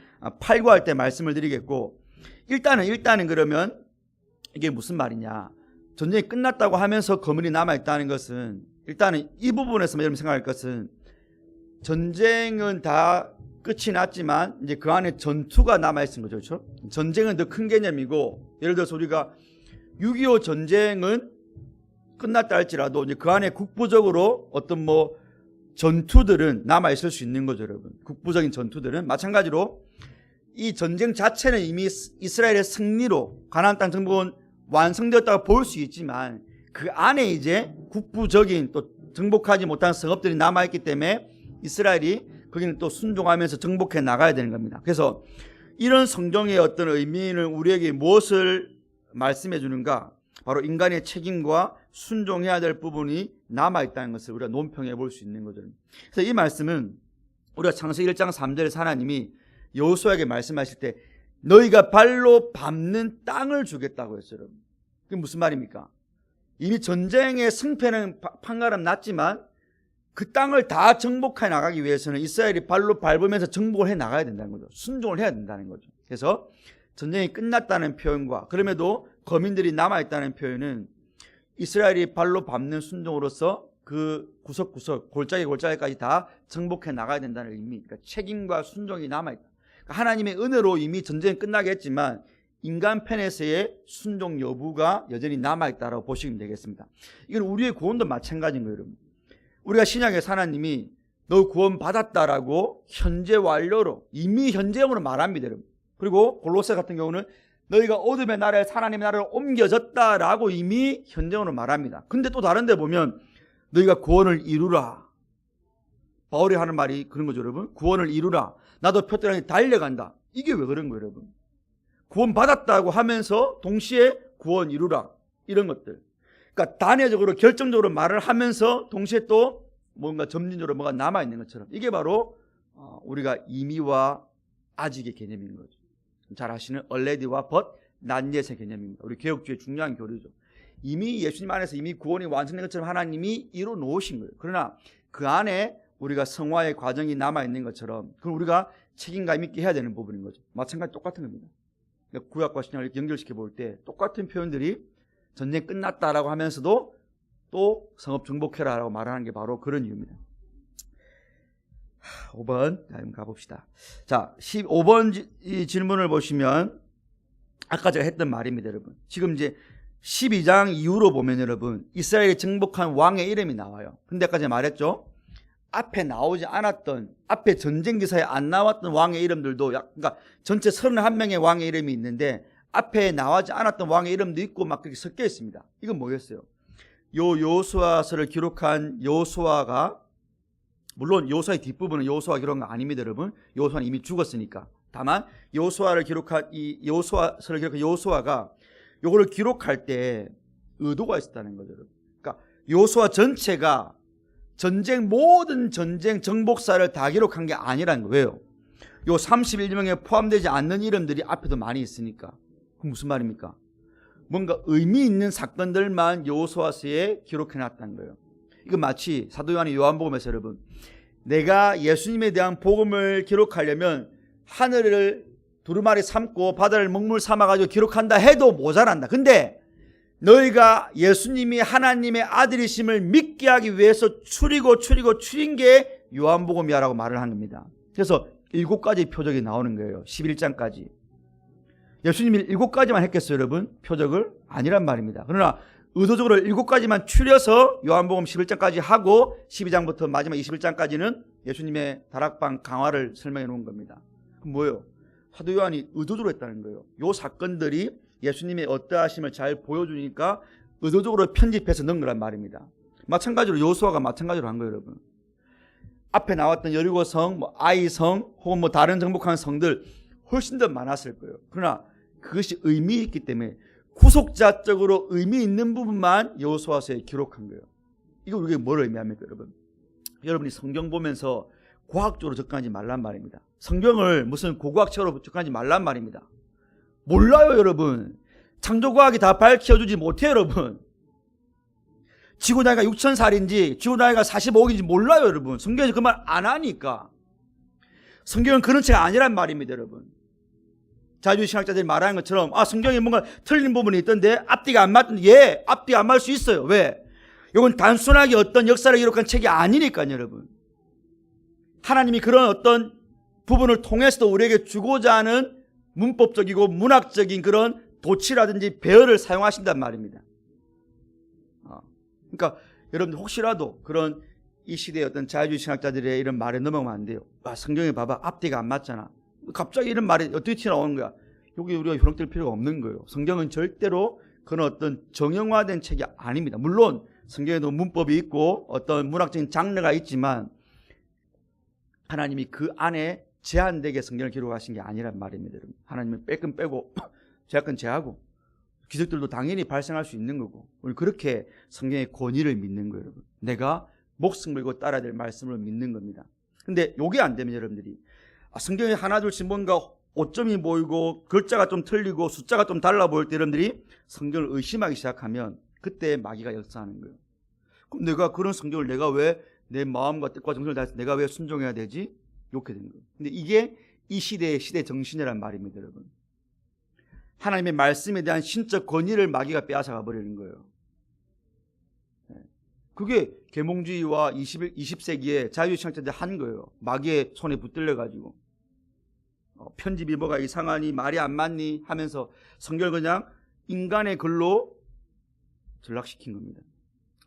Speaker 1: 팔구할 때 말씀을 드리겠고, 일단은 그러면 이게 무슨 말이냐, 전쟁이 끝났다고 하면서 거민이 남아있다는 것은, 일단은 이 부분에서만 여러분 생각할 것은, 전쟁은 다 끝이 났지만 이제 그 안에 전투가 남아있는 거죠. 그렇죠? 전쟁은 더 큰 개념이고, 예를 들어서 우리가 6.25 전쟁은 끝났다 할지라도 이제 그 안에 국부적으로 어떤 뭐 전투들은 남아있을 수 있는 거죠, 여러분. 국부적인 전투들은. 마찬가지로 이 전쟁 자체는 이미 이스라엘의 승리로 가나안 땅 정복은 완성되었다고 볼 수 있지만, 그 안에 이제 국부적인 또 정복하지 못한 성읍들이 남아있기 때문에 이스라엘이 거기는 또 순종하면서 정복해 나가야 되는 겁니다. 그래서 이런 성경의 어떤 의미는 우리에게 무엇을 말씀해 주는가? 바로 인간의 책임과 순종해야 될 부분이 남아있다는 것을 우리가 논평해 볼 수 있는 거죠. 그래서 이 말씀은 우리가 창세기 1장 3절에서 하나님이 여호수아에게 말씀하실 때 너희가 발로 밟는 땅을 주겠다고 했어요. 그게 무슨 말입니까? 이미 전쟁의 승패는 판가름 났지만 그 땅을 다 정복해 나가기 위해서는 이스라엘이 발로 밟으면서 정복을 해 나가야 된다는 거죠. 순종을 해야 된다는 거죠. 그래서 전쟁이 끝났다는 표현과 그럼에도 거민들이 남아있다는 표현은 이스라엘이 발로 밟는 순종으로서 그 구석구석 골짜기까지 다 정복해 나가야 된다는 의미, 그러니까 책임과 순종이 남아있다. 그러니까 하나님의 은혜로 이미 전쟁이 끝나게 했지만 인간 편에서의 순종 여부가 여전히 남아있다고 보시면 되겠습니다. 이건 우리의 구원도 마찬가지인 거예요, 여러분. 우리가 신약에서 하나님이 너 구원 받았다라고 현재 완료로 이미 현재형으로 말합니다, 여러분. 그리고 골로새 같은 경우는 너희가 어둠의 나라에서 하나님의 나라로 옮겨졌다라고 이미 현재형으로 말합니다. 근데 또 다른 데 보면 너희가 구원을 이루라. 바울이 하는 말이 그런 거죠, 여러분. 구원을 이루라. 나도 표대로 달려간다. 이게 왜 그런 거예요, 여러분? 구원 받았다고 하면서 동시에 구원 이루라. 이런 것들. 그러니까 단회적으로 결정적으로 말을 하면서 동시에 또 뭔가 점진적으로 뭐가 남아있는 것처럼, 이게 바로 우리가 이미와 아직의 개념인 거죠. 잘 아시는 already와 but not yet의 개념입니다. 우리 개혁주의 중요한 교리죠. 이미 예수님 안에서 이미 구원이 완성된 것처럼 하나님이 이루 놓으신 거예요. 그러나 그 안에 우리가 성화의 과정이 남아있는 것처럼 그걸 우리가 책임감 있게 해야 되는 부분인 거죠. 마찬가지 똑같은 겁니다. 그러니까 구약과 신약을 연결시켜 볼 때 똑같은 표현들이 전쟁 끝났다라고 하면서도 또 성읍 정복해라라고 말하는 게 바로 그런 이유입니다. 5번 한번 가봅시다. 자, 15번 이 질문을 보시면 아까 제가 했던 말입니다, 여러분. 지금 이제 12장 이후로 보면 여러분 이스라엘이 정복한 왕의 이름이 나와요. 근데 아까 제가 말했죠. 앞에 나오지 않았던, 앞에 전쟁 기사에 안 나왔던 왕의 이름들도 그러니까 전체 31명의 왕의 이름이 있는데 앞에 나오지 않았던 왕의 이름도 있고 막 그렇게 섞여 있습니다. 이건 뭐겠어요? 여호수아서를 기록한 여호수아가, 물론 여호수아의 뒷부분은 여호수아가 기록한 거 아닙니다, 여러분. 여호수아는 이미 죽었으니까. 다만 여호수아를 기록한 이 여호수아서를 기록한 여호수아가 요거를 기록할 때 의도가 있었다는 거죠, 여러분. 그러니까 여호수아 전체가 모든 전쟁 정복사를 다 기록한 게 아니라는 거예요. 왜요? 요 31명에 포함되지 않는 이름들이 앞에도 많이 있으니까. 그럼 무슨 말입니까? 뭔가 의미 있는 사건들만 여호수아서에 기록해 놨다는 거예요. 이거 마치 사도 요한이 요한복음에서 여러분, 내가 예수님에 대한 복음을 기록하려면 하늘을 두루마리 삼고 바다를 먹물 삼아가지고 기록한다 해도 모자란다. 근데 너희가 예수님이 하나님의 아들이심을 믿게 하기 위해서 추린 게 요한복음이야 라고 말을 한 겁니다. 그래서 7가지 표적이 나오는 거예요. 11장까지. 예수님이 7가지만 했겠어요, 여러분? 표적을? 아니란 말입니다. 그러나 의도적으로 7가지만 추려서 요한복음 11장까지 하고 12장부터 마지막 21장까지는 예수님의 다락방 강화를 설명해 놓은 겁니다. 그럼 뭐예요? 사도 요한이 의도적으로 했다는 거예요. 요 사건들이 예수님의 어떠하심을 잘 보여주니까 의도적으로 편집해서 넣은 거란 말입니다. 마찬가지로 여호수아가 마찬가지로 한 거예요, 여러분. 앞에 나왔던 여리고성, 아이성 혹은 다른 정복한 성들 훨씬 더 많았을 거예요. 그러나 그것이 의미 있기 때문에 구속자적으로 의미 있는 부분만 여호수아서에 기록한 거예요. 이거 우리가 뭘 의미합니까, 여러분? 여러분이 성경 보면서 과학적으로 접근하지 말란 말입니다. 성경을 무슨 고고학적으로 접근하지 말란 말입니다. 몰라요, 여러분. 창조과학이 다 밝혀주지 못해요, 여러분. 지구 나이가 6,000살인지 지구 나이가 45억인지 몰라요, 여러분. 성경에서 그 말 안 하니까. 성경은 그런 책이 아니란 말입니다, 여러분. 자유주의 신학자들이 말하는 것처럼 성경에 뭔가 틀린 부분이 있던데 앞뒤가 안 맞던데, 예, 앞뒤가 안 맞을 수 있어요. 왜? 이건 단순하게 어떤 역사를 기록한 책이 아니니까요, 여러분. 하나님이 그런 어떤 부분을 통해서도 우리에게 주고자 하는 문법적이고 문학적인 그런 도치라든지 배열을 사용하신단 말입니다. 그러니까 여러분들 혹시라도 그런 이 시대의 어떤 자유주의 신학자들의 이런 말에 넘어가면 안 돼요. 성경에 봐봐, 앞뒤가 안 맞잖아. 갑자기 이런 말이 어떻게 튀어나오는 거야? 여기 우리가 현혹될 필요가 없는 거예요. 성경은 절대로 그런 어떤 정형화된 책이 아닙니다. 물론 성경에도 문법이 있고 어떤 문학적인 장르가 있지만 하나님이 그 안에 제한되게 성경을 기록하신 게 아니란 말입니다. 여러분. 하나님은 뺄 건 빼고 제할 건 제하고 기적들도 당연히 발생할 수 있는 거고, 우리 그렇게 성경의 권위를 믿는 거예요, 여러분. 내가 목숨 걸고 따라야 될 말씀을 믿는 겁니다. 근데 요게 안 되면 여러분들이 성경에 하나둘씩 뭔가 오점이 보이고 글자가 좀 틀리고 숫자가 좀 달라 보일 때 여러분들이 성경을 의심하기 시작하면 그때 마귀가 역사하는 거예요. 그럼 내가 그런 성경을 내가 왜 내 마음과 뜻과 정성을 다해서 내가 왜 순종해야 되지? 이렇게 된 거예요. 근데 이게 이 시대의 시대 정신이란 말입니다, 여러분. 하나님의 말씀에 대한 신적 권위를 마귀가 빼앗아가 버리는 거예요. 그게 계몽주의와 20세기에 자유주의 신학자들이 한 거예요. 마귀의 손에 붙들려가지고 편집이 뭐가 이상하니 말이 안 맞니 하면서 성경을 그냥 인간의 글로 전락시킨 겁니다.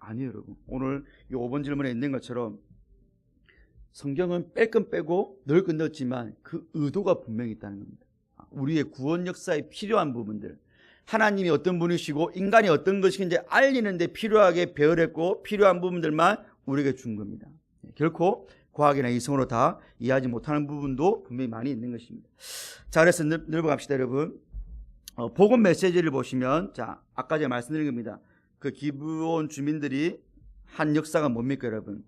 Speaker 1: 아니에요, 여러분. 오늘 이 5번 질문에 있는 것처럼 성경은 뺄 건 빼고 넣을 건 넣었지만 그 의도가 분명히 있다는 겁니다. 우리의 구원 역사에 필요한 부분들, 하나님이 어떤 분이시고 인간이 어떤 것인지 알리는 데 필요하게 배열했고 필요한 부분들만 우리에게 준 겁니다. 결코 과학이나 이성으로 다 이해하지 못하는 부분도 분명히 많이 있는 것입니다. 자, 그래서 넓어갑시다, 여러분. 복음 메시지를 보시면, 자, 아까 제가 말씀드린 겁니다. 그 기브온 주민들이 한 역사가 뭡니까, 여러분?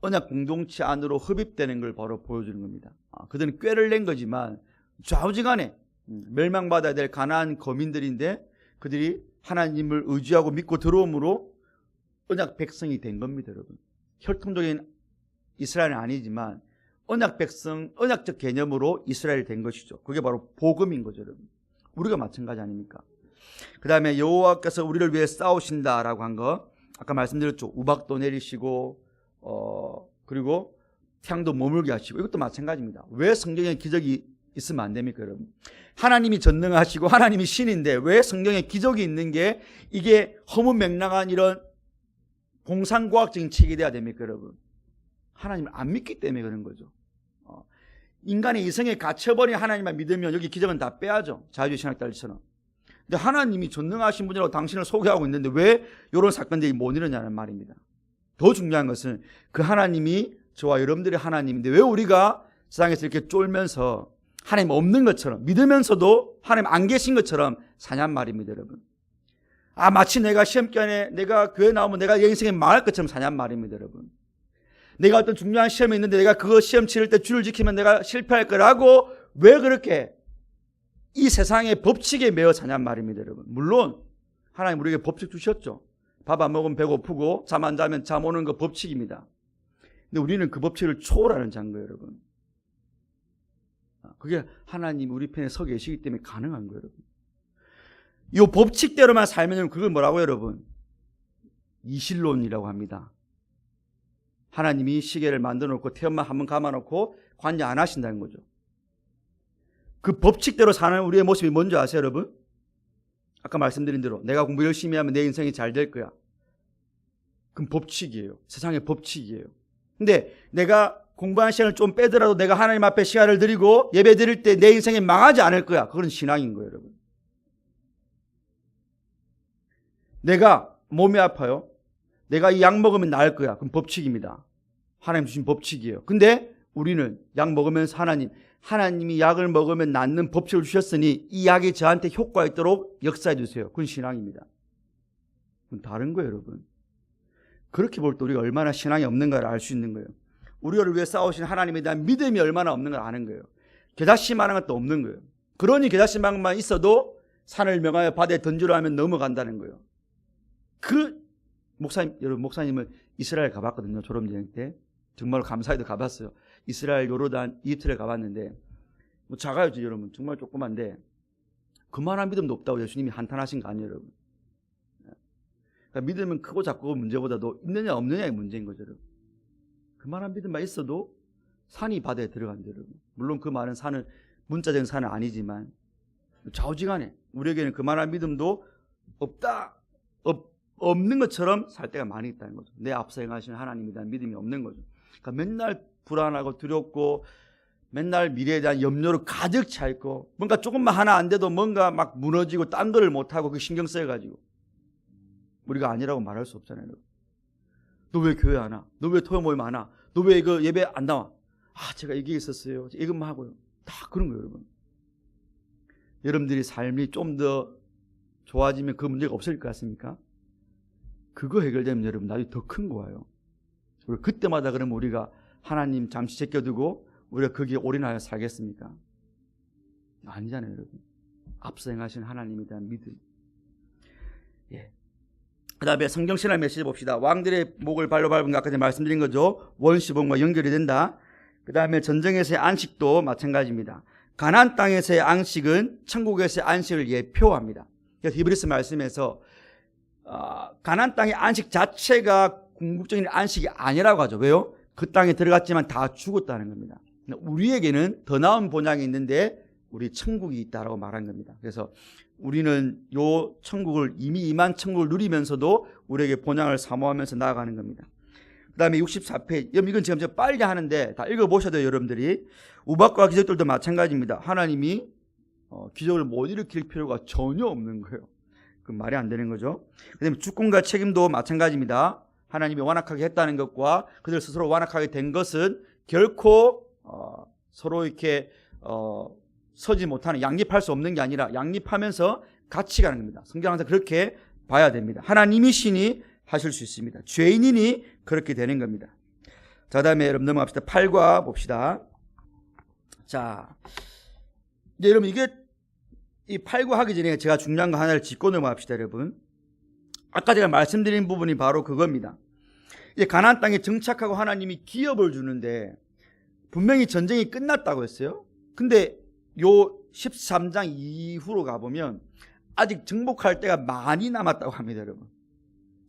Speaker 1: 언약 공동체 안으로 흡입되는 걸 바로 보여주는 겁니다. 그들은 꾀를 낸 거지만 좌우지간에 멸망받아야 될 가나안 거민들인데 그들이 하나님을 의지하고 믿고 들어옴으로 언약 백성이 된 겁니다, 여러분. 혈통적인 이스라엘은 아니지만 언약 백성, 언약적 개념으로 이스라엘이 된 것이죠. 그게 바로 복음인 거죠, 여러분. 우리가 마찬가지 아닙니까? 그 다음에 여호와께서 우리를 위해 싸우신다라고 한 거, 아까 말씀드렸죠. 우박도 내리시고 그리고 태양도 머물게 하시고, 이것도 마찬가지입니다. 왜 성경에 기적이 있으면 안 됩니까, 여러분? 하나님이 전능하시고 하나님이 신인데 왜 성경에 기적이 있는 게 이게 허무맹랑한 이런 공상과학적인 책이 돼야 됩니까, 여러분? 하나님을 안 믿기 때문에 그런 거죠. 인간의 이성에 갇혀버린 하나님만 믿으면 여기 기적은 다 빼야죠. 자유주의 신학자들처럼. 근데 하나님이 전능하신 분이라고 당신을 소개하고 있는데 왜 이런 사건들이 못 일어나는 말입니다. 더 중요한 것은 그 하나님이 저와 여러분들의 하나님인데 왜 우리가 세상에서 이렇게 쫄면서 하나님 없는 것처럼 믿으면서도 하나님 안 계신 것처럼 사냔 말입니다, 여러분. 마치 내가 시험 기간에 내가 교회 나오면 내가 내 인생에 망할 것처럼 사냔 말입니다, 여러분. 내가 어떤 중요한 시험이 있는데 내가 그거 시험 치를 때 줄을 지키면 내가 실패할 거라고 왜 그렇게 이 세상의 법칙에 매여 사냔 말입니다, 여러분. 물론 하나님 우리에게 법칙 주셨죠. 밥 안 먹으면 배고프고 잠 안 자면 잠 오는 거 법칙입니다. 근데 우리는 그 법칙을 초월하는 자인 거예요, 여러분. 그게 하나님이 우리 편에 서 계시기 때문에 가능한 거예요, 여러분. 이 법칙대로만 살면 그걸 뭐라고 여러분? 이실론이라고 합니다. 하나님이 시계를 만들어 놓고 태연만 한번 감아놓고 관여 안 하신다는 거죠. 그 법칙대로 사는 우리의 모습이 뭔지 아세요, 여러분? 아까 말씀드린 대로 내가 공부 열심히 하면 내 인생이 잘 될 거야. 그건 법칙이에요. 세상의 법칙이에요. 근데 내가 공부하는 시간을 좀 빼더라도 내가 하나님 앞에 시간을 드리고 예배 드릴 때 내 인생이 망하지 않을 거야. 그건 신앙인 거예요, 여러분. 내가 몸이 아파요. 내가 이 약 먹으면 나을 거야. 그럼 법칙입니다. 하나님 주신 법칙이에요. 근데 우리는 약 먹으면서 하나님이 약을 먹으면 낫는 법칙을 주셨으니 이 약이 저한테 효과가 있도록 역사해 주세요. 그건 신앙입니다. 그건 다른 거예요, 여러분. 그렇게 볼 때 우리가 얼마나 신앙이 없는가를 알 수 있는 거예요. 우리를 위해 싸우신 하나님에 대한 믿음이 얼마나 없는 걸 아는 거예요. 겨자씨만한 것도 없는 거예요. 그러니 겨자씨만만 있어도 산을 명하여 바다에 던지려 하면 넘어간다는 거예요. 그 여러분 목사님은 이스라엘 가봤거든요. 졸업여행 때. 정말 감사히도 가봤어요. 이스라엘, 요르단, 이집트를 가봤는데 뭐 작아요, 여러분. 정말 조그만데 그만한 믿음도 없다고 예수님이 한탄하신 거 아니에요, 여러분. 그러니까 믿음은 크고 작고 문제보다도 있느냐 없느냐의 문제인 거죠, 여러분. 그만한 믿음만 있어도 산이 바다에 들어간대요, 여러분. 물론 그 많은 산은 문자적인 산은 아니지만 좌우지간에 우리에게는 그만한 믿음도 없는 것처럼 살 때가 많이 있다는 거죠. 내 앞서 행하시는 하나님에 대한 믿음이 없는 거죠. 그러니까 맨날 불안하고 두렵고 맨날 미래에 대한 염려로 가득 차 있고 뭔가 조금만 하나 안 돼도 뭔가 막 무너지고 딴 거를 못하고 그 신경 써가지고 우리가 아니라고 말할 수 없잖아요. 너 왜 교회 안 와? 너 왜 토요 모임 안 와? 너 왜 이거 예배 안 나와? 제가 이게 있었어요. 이것만 하고요. 다 그런 거예요, 여러분. 여러분들이 삶이 좀 더 좋아지면 그 문제가 없을 것 같습니까? 그거 해결되면 여러분 나중에 더 큰 거예요. 그때마다 그러면 우리가 하나님 잠시 제껴두고 우리가 거기에 올인하여 살겠습니까? 아니잖아요, 여러분. 앞서 행하신 하나님에 대한 믿음. 예. 그 다음에 성경신앙 메시지 봅시다. 왕들의 목을 발로 밟은 거 아까 전에 말씀드린 거죠. 원시복음과 연결이 된다. 그 다음에 전쟁에서의 안식도 마찬가지입니다. 가나안 땅에서의 안식은 천국에서의 안식을 예표합니다. 그래서 히브리서 말씀에서 가나안 땅의 안식 자체가 궁극적인 안식이 아니라고 하죠. 왜요? 그 땅에 들어갔지만 다 죽었다는 겁니다. 우리에게는 더 나은 본향이 있는데 우리 천국이 있다라고 말한 겁니다. 그래서 우리는 요 천국을 이미 임한 천국을 누리면서도 우리에게 본향을 사모하면서 나아가는 겁니다. 그 다음에 64페이지. 이건 지금 제가 빨리 하는데 다 읽어보셔야 돼요, 여러분들이. 우박과 기적들도 마찬가지입니다. 하나님이 기적을 못 일으킬 필요가 전혀 없는 거예요. 그 말이 안 되는 거죠. 그 다음에 주권과 책임도 마찬가지입니다. 하나님이 완악하게 했다는 것과 그들 스스로 완악하게 된 것은 결코 서로 이렇게 서지 못하는, 양립할 수 없는 게 아니라 양립하면서 같이 가는 겁니다. 성경 항상 그렇게 봐야 됩니다. 하나님이 신이 하실 수 있습니다. 죄인이니 그렇게 되는 겁니다. 자, 다음에 여러분 넘어갑시다. 8과 봅시다. 자, 이제 여러분 이게 이 8과 하기 전에 제가 중요한 거 하나를 짚고 넘어갑시다, 여러분. 아까 제가 말씀드린 부분이 바로 그겁니다. 이제 가나안 땅에 정착하고 하나님이 기업을 주는데 분명히 전쟁이 끝났다고 했어요. 근데 요 13장 이후로 가보면 아직 정복할 때가 많이 남았다고 합니다, 여러분.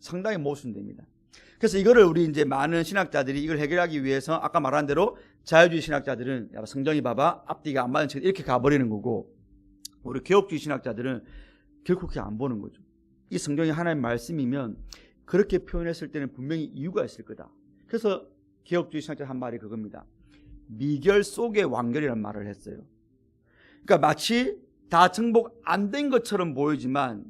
Speaker 1: 상당히 모순됩니다. 그래서 이거를 우리 이제 많은 신학자들이 이걸 해결하기 위해서 아까 말한 대로 자유주의 신학자들은 야, 성경이 봐봐 앞뒤가 안 맞는 책 이렇게 가버리는 거고, 우리 개혁주의 신학자들은 결코 그렇게 안 보는 거죠. 이 성경이 하나님의 말씀이면 그렇게 표현했을 때는 분명히 이유가 있을 거다. 그래서 개혁주의 신학자 한 말이 그겁니다. 미결 속의 완결이라는 말을 했어요. 그러니까 마치 다 정복 안 된 것처럼 보이지만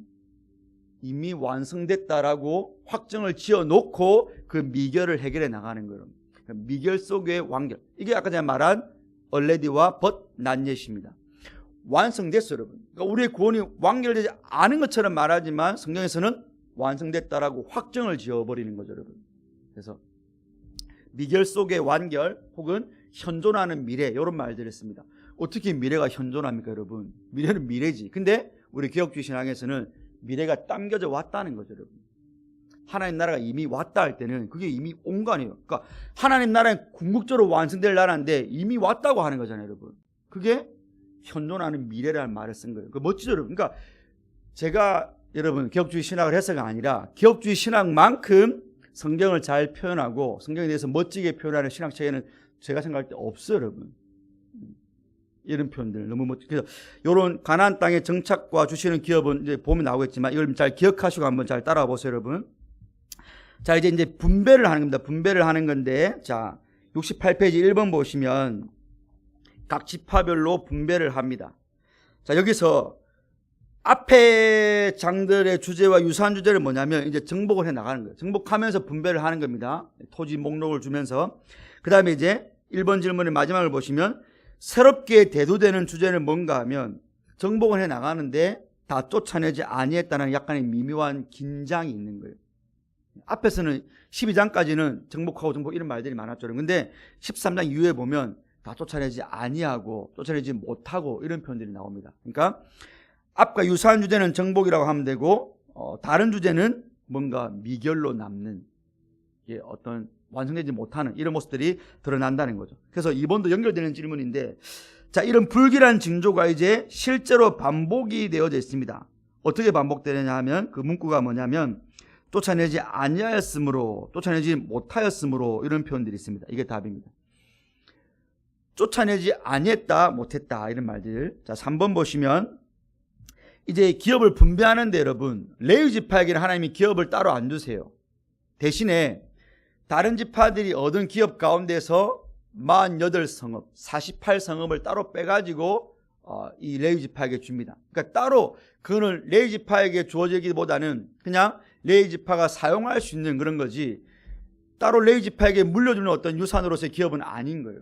Speaker 1: 이미 완성됐다라고 확정을 지어놓고 그 미결을 해결해 나가는 거예요. 미결 속의 완결. 이게 아까 제가 말한 already와 but not yet입니다. 완성됐어요, 여러분. 그러니까 우리의 구원이 완결되지 않은 것처럼 말하지만 성경에서는 완성됐다라고 확정을 지어버리는 거죠, 여러분. 그래서 미결 속의 완결 혹은 현존하는 미래, 이런 말들을 했습니다. 어떻게 미래가 현존합니까, 여러분? 미래는 미래지. 근데 우리 개혁주의 신앙에서는 미래가 당겨져 왔다는 거죠, 여러분. 하나님 나라가 이미 왔다 할 때는 그게 이미 온 거 아니에요. 그러니까 하나님 나라는 궁극적으로 완성될 나라인데 이미 왔다고 하는 거잖아요, 여러분. 그게 현존하는 미래라는 말을 쓴 거예요. 그 멋지죠, 여러분. 그러니까 제가 여러분 개혁주의 신학을 해서가 아니라 개혁주의 신학만큼 성경을 잘 표현하고 성경에 대해서 멋지게 표현하는 신학책에는 제가 생각할 때 없어요, 여러분. 이런 표현들 너무 멋지게. 그래서 이런 가나안 땅의 정착과 주시는 기업은 이제 보면 나오겠지만 이걸 잘 기억하시고 한번 잘 따라와 보세요, 여러분. 자, 이제 분배를 하는 겁니다. 분배를 하는 건데, 자, 68페이지 1번 보시면 각 지파별로 분배를 합니다. 자, 여기서 앞에 장들의 주제와 유사한 주제는 뭐냐면 이제 정복을 해 나가는 거예요. 정복하면서 분배를 하는 겁니다. 토지 목록을 주면서. 그 다음에 이제 1번 질문의 마지막을 보시면 새롭게 대두되는 주제는 뭔가 하면 정복을 해 나가는데 다 쫓아내지 아니했다는 약간의 미묘한 긴장이 있는 거예요. 앞에서는 12장까지는 정복하고 정복 이런 말들이 많았죠. 근데 13장 이후에 보면 다 쫓아내지 아니하고 쫓아내지 못하고 이런 표현들이 나옵니다. 그러니까 앞과 유사한 주제는 정복이라고 하면 되고 다른 주제는 뭔가 미결로 남는, 이게 어떤 완성되지 못하는 이런 모습들이 드러난다는 거죠. 그래서 이번도 연결되는 질문인데, 자, 이런 불길한 징조가 이제 실제로 반복이 되어져 있습니다. 어떻게 반복되느냐 하면 그 문구가 뭐냐면 쫓아내지 아니하였으므로, 쫓아내지 못하였으므로, 이런 표현들이 있습니다. 이게 답입니다. 쫓아내지 아니했다, 못했다, 이런 말들. 자, 3번 보시면 이제 기업을 분배하는데 여러분, 레위 지파에게는 하나님이 기업을 따로 안 주세요. 대신에 다른 지파들이 얻은 기업 가운데서 48성읍, 48성읍을 따로 빼가지고 이 레위 지파에게 줍니다. 그러니까 따로 그거는 레위 지파에게 주어지기보다는 그냥 레위 지파가 사용할 수 있는 그런 거지, 따로 레위 지파에게 물려주는 어떤 유산으로서의 기업은 아닌 거예요.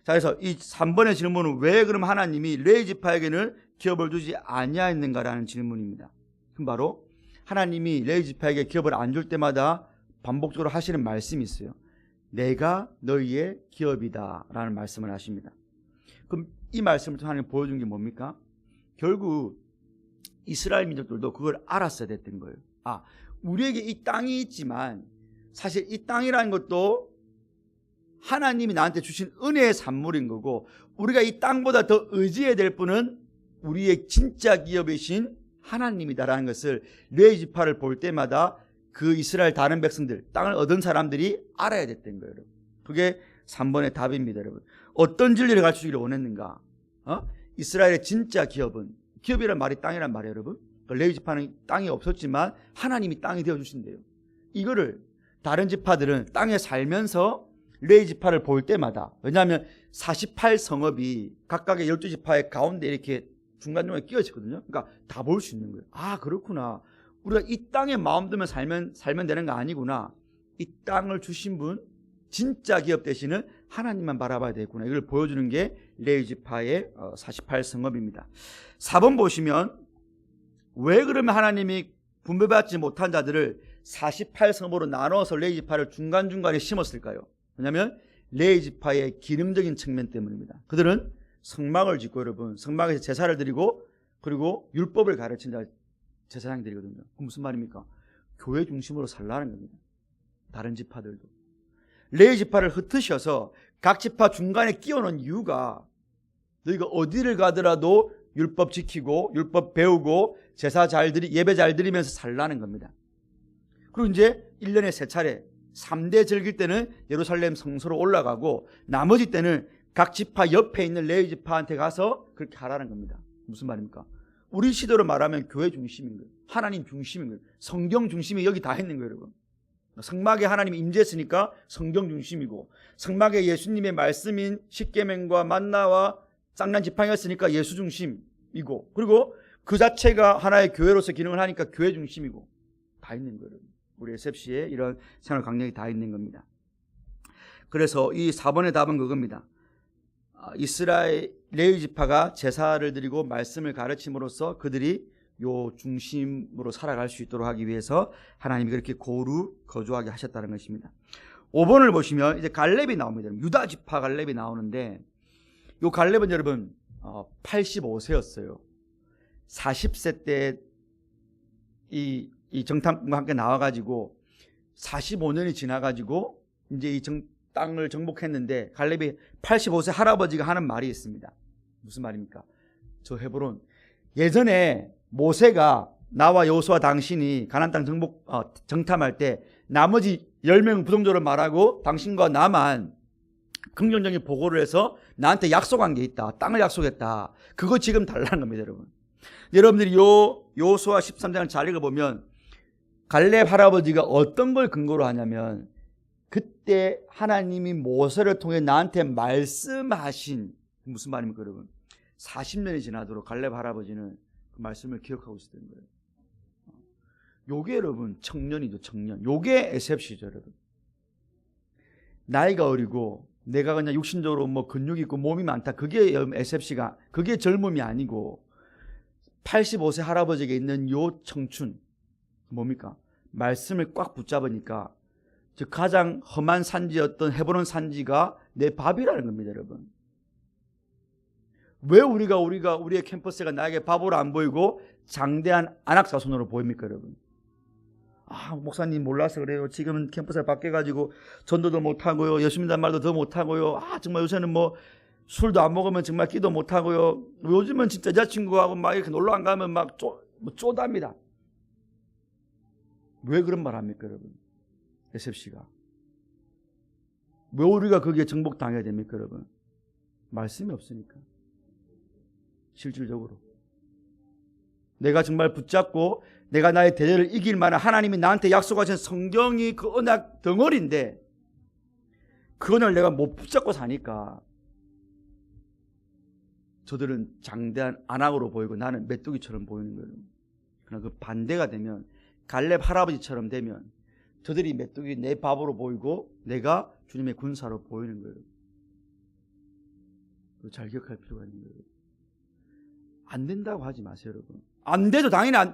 Speaker 1: 자, 그래서 이 3번의 질문은 왜 그럼 하나님이 레위 지파에게는 기업을 주지 아니하였는가라는 질문입니다. 그럼 바로 하나님이 레위 지파에게 기업을 안 줄 때마다 반복적으로 하시는 말씀이 있어요. 내가 너희의 기업이다 라는 말씀을 하십니다. 그럼 이 말씀을 통해 하나님 보여준 게 뭡니까? 결국 이스라엘 민족들도 그걸 알았어야 됐던 거예요. 아, 우리에게 이 땅이 있지만 사실 이 땅이라는 것도 하나님이 나한테 주신 은혜의 산물인 거고, 우리가 이 땅보다 더 의지해야 될 분은 우리의 진짜 기업이신 하나님이다라는 것을 레위 지파를 볼 때마다 그 이스라엘 다른 백성들, 땅을 얻은 사람들이 알아야 됐던 거예요. 여러분. 그게 3번의 답입니다. 여러분. 어떤 진리를 가르쳐주기를 원했는가? 이스라엘의 진짜 기업은, 기업이란 말이 땅이란 말이에요. 여러분. 레위 지파는 땅이 없었지만 하나님이 땅이 되어주신대요. 이거를 다른 지파들은 땅에 살면서 레위 지파를 볼 때마다, 왜냐하면 48성읍이 각각의 12지파의 가운데 이렇게 중간중간에 끼어 있거든요. 그러니까 다 볼 수 있는 거예요. 아, 그렇구나. 우리가 이 땅에 마음 두면 살면 되는 거 아니구나. 이 땅을 주신 분, 진짜 기업 되시는 하나님만 바라봐야 되겠구나. 이걸 보여주는 게 레위 지파의 48성읍입니다. 4번 보시면 왜 그러면 하나님이 분배받지 못한 자들을 48성읍으로 나눠서 레위 지파를 중간중간에 심었을까요? 왜냐하면 레위 지파의 기능적인 측면 때문입니다. 그들은 성막을 짓고, 여러분, 성막에서 제사를 드리고 그리고 율법을 가르친 제사장들이거든요. 그럼 무슨 말입니까? 교회 중심으로 살라는 겁니다. 다른 지파들도. 레위 지파를 흩으셔서 각 지파 중간에 끼워놓은 이유가, 너희가 어디를 가더라도 율법 지키고 율법 배우고 제사 잘 예배 잘 드리면서 살라는 겁니다. 그리고 이제 1년에 3차례 3대 즐길 때는 예루살렘 성소로 올라가고, 나머지 때는 각 지파 옆에 있는 레위 지파한테 가서 그렇게 하라는 겁니다. 무슨 말입니까? 우리 시대로 말하면 교회 중심인 거예요. 하나님 중심인 거예요. 성경 중심이 여기 다 있는 거예요, 여러분. 성막에 하나님이 임재했으니까 성경 중심이고, 성막에 예수님의 말씀인 십계명과 만나와 쌍난 지팡이였으니까 예수 중심이고, 그리고 그 자체가 하나의 교회로서 기능을 하니까 교회 중심이고, 다 있는 거예요, 여러분. 우리 SFC에 이런 생활 강령이 다 있는 겁니다. 그래서 이 4번의 답은 그겁니다. 이스라엘 레위 지파가 제사를 드리고 말씀을 가르침으로써 그들이 요 중심으로 살아갈 수 있도록 하기 위해서 하나님이 그렇게 고루 거주하게 하셨다는 것입니다. 5번을 보시면 이제 갈렙이 나옵니다. 유다 지파 갈렙이 나오는데, 요 갈렙은 여러분 85세였어요. 40세 때 이 정탐꾼과 함께 나와가지고 45년이 지나가지고 이제 이 땅을 정복했는데, 갈렙이 85세 할아버지가 하는 말이 있습니다. 무슨 말입니까? 저 헤브론, 예전에 모세가 나와 여호수아 당신이 가나안 땅 정탐할 때 나머지 10명 부정적으로 말하고 당신과 나만 긍정적인 보고를 해서 나한테 약속한 게 있다. 땅을 약속했다. 그거 지금 달라는 겁니다, 여러분. 여러분들이 여호수아 13장을 잘 읽어보면 갈렙 할아버지가 어떤 걸 근거로 하냐면, 그때 하나님이 모세를 통해 나한테 말씀하신, 무슨 말입니까, 여러분? 40년이 지나도록 갈렙 할아버지는 그 말씀을 기억하고 있었던 거예요. 요게 여러분 청년이죠, 청년. 요게 SFC죠, 여러분. 나이가 어리고 내가 그냥 육신적으로 뭐 근육이 있고 몸이 많다, 그게 SFC가, 그게 젊음이 아니고, 85세 할아버지에게 있는 요 청춘, 뭡니까? 말씀을 꽉 붙잡으니까, 즉 가장 험한 산지였던 헤브론 산지가 내 밥이라는 겁니다, 여러분. 왜 우리의 캠퍼스가 나에게 밥으로 안 보이고 장대한 안악자손으로 보입니까, 여러분? 목사님 몰라서 그래요. 지금은 캠퍼스에 바뀌어가지고 전도도 못하고요. 예수님이란 말도 더 못하고요. 정말 요새는 뭐 술도 안 먹으면 정말 기도 못하고요. 요즘은 진짜 여자친구하고 막 이렇게 놀러 안 가면 막 쪼답니다. 왜 그런 말 합니까, 여러분? SFC가. 왜 우리가 거기에 정복당해야 됩니까, 여러분? 말씀이 없으니까. 실질적으로. 내가 정말 붙잡고 내가 나의 대적을 이길 만한 하나님이 나한테 약속하신 성경이 그 언약 덩어리인데 그 언약을 내가 못 붙잡고 사니까 저들은 장대한 안악으로 보이고 나는 메뚜기처럼 보이는 거예요. 그러나 그 반대가 되면 갈렙 할아버지처럼 되면 저들이 메뚜기 내 바보로 보이고 내가 주님의 군사로 보이는 거예요. 잘 기억할 필요가 있는 거예요. 안 된다고 하지 마세요, 여러분. 안 돼도 당연히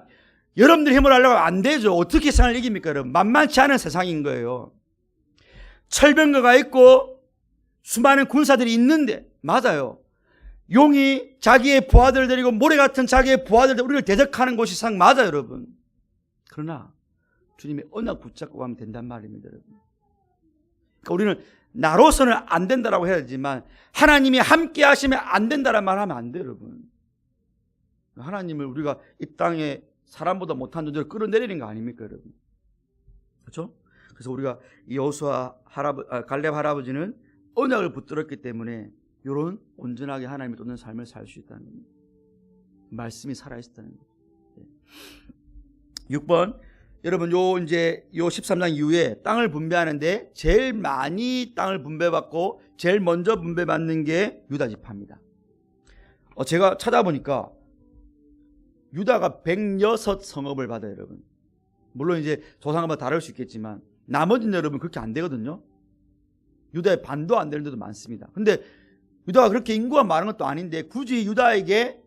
Speaker 1: 여러분들 힘을 하려고 하면 안 되죠. 어떻게 세상을 이깁니까, 여러분? 만만치 않은 세상인 거예요. 철병거가 있고 수많은 군사들이 있는데 맞아요. 용이 자기의 부하들 데리고 모래 같은 자기의 부하들 우리를 대적하는 곳이 상 맞아요, 여러분. 그러나 주님의 언약 붙잡고 가면 된단 말입니다, 여러분. 그러니까 우리는 나로서는 안 된다라고 해야 되지만 하나님이 함께 하시면 안 된다란 말 하면 안 돼요, 여러분. 하나님을 우리가 이 땅에 사람보다 못한 존재로 끌어내리는 거 아닙니까, 여러분? 그렇죠? 그래서 우리가 여호수아 갈렙 할아버지는 언약을 붙들었기 때문에 이런 온전하게 하나님을 쫓는 삶을 살 수 있다는 겁니다. 말씀이 살아있다는 거예요. 6번, 여러분 요 13장 이후에 땅을 분배하는데 제일 많이 땅을 분배받고 제일 먼저 분배받는 게 유다 지파입니다. 제가 찾아보니까 유다가 106성읍을 받아요, 여러분. 물론 이제 조상마다 다를 수 있겠지만 나머지는 여러분 그렇게 안 되거든요. 유다의 반도 안 되는 데도 많습니다. 근데 유다가 그렇게 인구가 많은 것도 아닌데 굳이 유다에게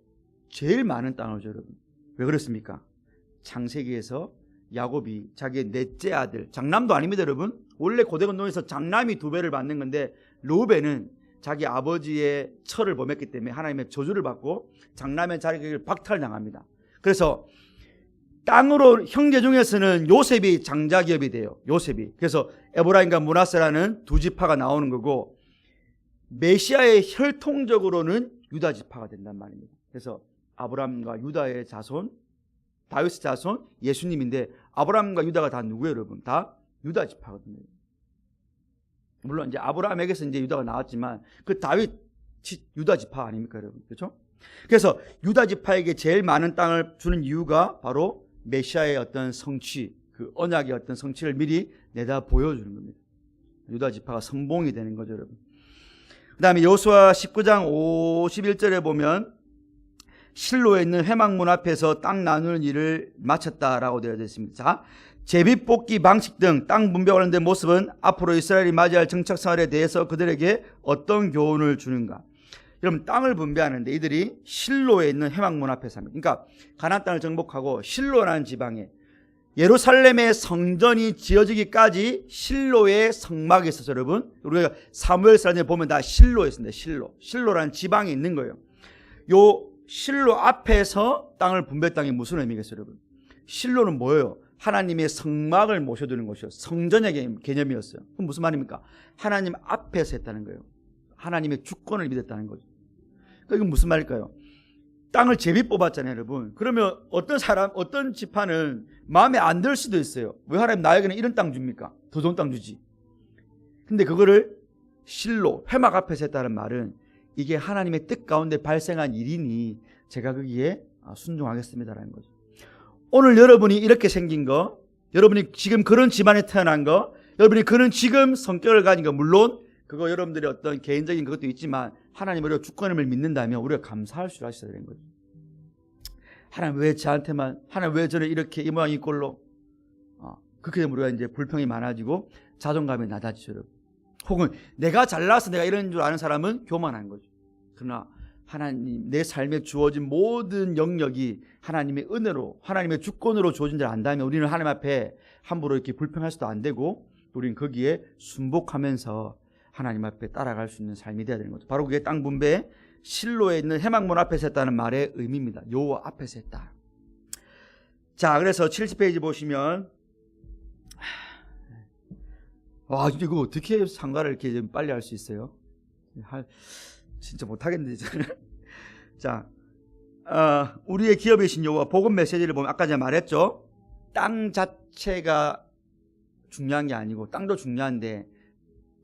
Speaker 1: 제일 많은 땅을 줘요, 여러분. 왜 그렇습니까? 창세기에서 야곱이 자기의 넷째 아들, 장남도 아닙니다, 여러분. 원래 고대 건동에서 장남이 2배를 받는 건데 르우벤은 자기 아버지의 철을 범했기 때문에 하나님의 저주를 받고 장남의 자리를 박탈당합니다. 그래서 땅으로 형제 중에서는 요셉이 장자기업이 돼요. 요셉이. 그래서 에브라임과 므낫세라는 두 지파가 나오는 거고 메시아의 혈통적으로는 유다 지파가 된단 말입니다. 그래서 아브라함과 유다의 자손, 다윗의 자손, 예수님인데 아브라함과 유다가 다 누구예요, 여러분? 다 유다 지파거든요. 물론 이제 아브라함에게서 이제 유다가 나왔지만 그 다윗 유다 지파 아닙니까, 여러분? 그렇죠? 그래서 유다 지파에게 제일 많은 땅을 주는 이유가 바로 메시아의 어떤 성취, 그 언약의 어떤 성취를 미리 내다 보여주는 겁니다. 유다 지파가 선봉이 되는 거죠, 여러분. 그 다음에 여호수아 19장 51절에 보면 실로에 있는 회막문 앞에서 땅 나누는 일을 마쳤다라고 되어 있습니다. 자, 제비 뽑기 방식 등 땅 분배 관련된 모습은 앞으로 이스라엘이 맞이할 정착생활에 대해서 그들에게 어떤 교훈을 주는가? 여러분, 땅을 분배하는데 이들이 실로에 있는 회막문 앞에 삽니다. 그러니까 가나안 땅을 정복하고 실로라는 지방에 예루살렘의 성전이 지어지기까지 실로의 성막이 있어서 여러분, 우리가 사무엘서에 보면 다 실로에 있습니다. 실로라는 지방이 있는 거예요. 요 실로 앞에서 땅을 분배했다는 게 무슨 의미겠어요, 여러분? 실로는 뭐예요? 하나님의 성막을 모셔두는 곳이요. 성전의 개념이었어요. 그럼 무슨 말입니까? 하나님 앞에서 했다는 거예요. 하나님의 주권을 믿었다는 거죠. 그러니까 이건 무슨 말일까요? 땅을 제비 뽑았잖아요, 여러분. 그러면 어떤 지파는 마음에 안 들 수도 있어요. 왜 하나님 나에게는 이런 땅 줍니까? 더 좋은 땅 주지. 근데 그거를 실로, 회막 앞에서 했다는 말은 이게 하나님의 뜻 가운데 발생한 일이니 제가 거기에 순종하겠습니다라는 거죠. 오늘 여러분이 이렇게 생긴 거, 여러분이 지금 그런 집안에 태어난 거, 여러분이 그런 지금 성격을 가진 거, 물론 그거 여러분들의 어떤 개인적인 그것도 있지만 하나님 우리가 주권임을 믿는다면 우리가 감사할 줄 아셔야 되는 거죠. 하나님 왜 저한테만, 하나님 왜 저는 이렇게 이 모양 이 꼴로, 그렇게 되면 우리가 이제 불평이 많아지고 자존감이 낮아지죠, 여러분. 혹은 내가 잘나서 내가 이런 줄 아는 사람은 교만한 거죠. 그러나 하나님 내 삶에 주어진 모든 영역이 하나님의 은혜로, 하나님의 주권으로 주어진 줄 안다면 우리는 하나님 앞에 함부로 이렇게 불평할 수도 안 되고 우리는 거기에 순복하면서 하나님 앞에 따라갈 수 있는 삶이 되어야 되는 거죠. 바로 그게 땅 분배, 실로에 있는 회막문 앞에서 했다는 말의 의미입니다. 여호와 앞에서 했다. 자, 그래서 70페이지 보시면 와, 이거 어떻게 상가를 이렇게 좀 빨리 할 수 있어요? 진짜 못하겠는데 저는. 자, 우리의 기업이신 여호와 복음 메시지를 보면 아까 제가 말했죠. 땅 자체가 중요한 게 아니고 땅도 중요한데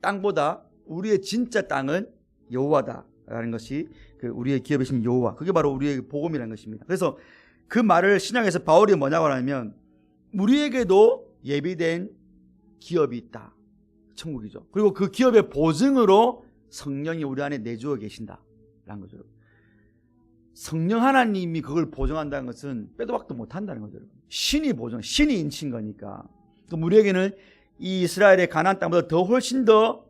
Speaker 1: 땅보다 우리의 진짜 땅은 여호와다라는 것이 그 우리의 기업이신 여호와, 그게 바로 우리의 복음이라는 것입니다. 그래서 그 말을 신약에서 바울이 뭐냐고 하면 우리에게도 예비된 기업이 있다. 천국이죠. 그리고 그 기업의 보증으로 성령이 우리 안에 내주어 계신다라는 거죠. 성령 하나님이 그걸 보증한다는 것은 빼도 박도 못한다는 거죠. 신이 보증, 신이 인친 거니까. 그럼 우리에게는 이 이스라엘의 가나안 땅보다 더 훨씬 더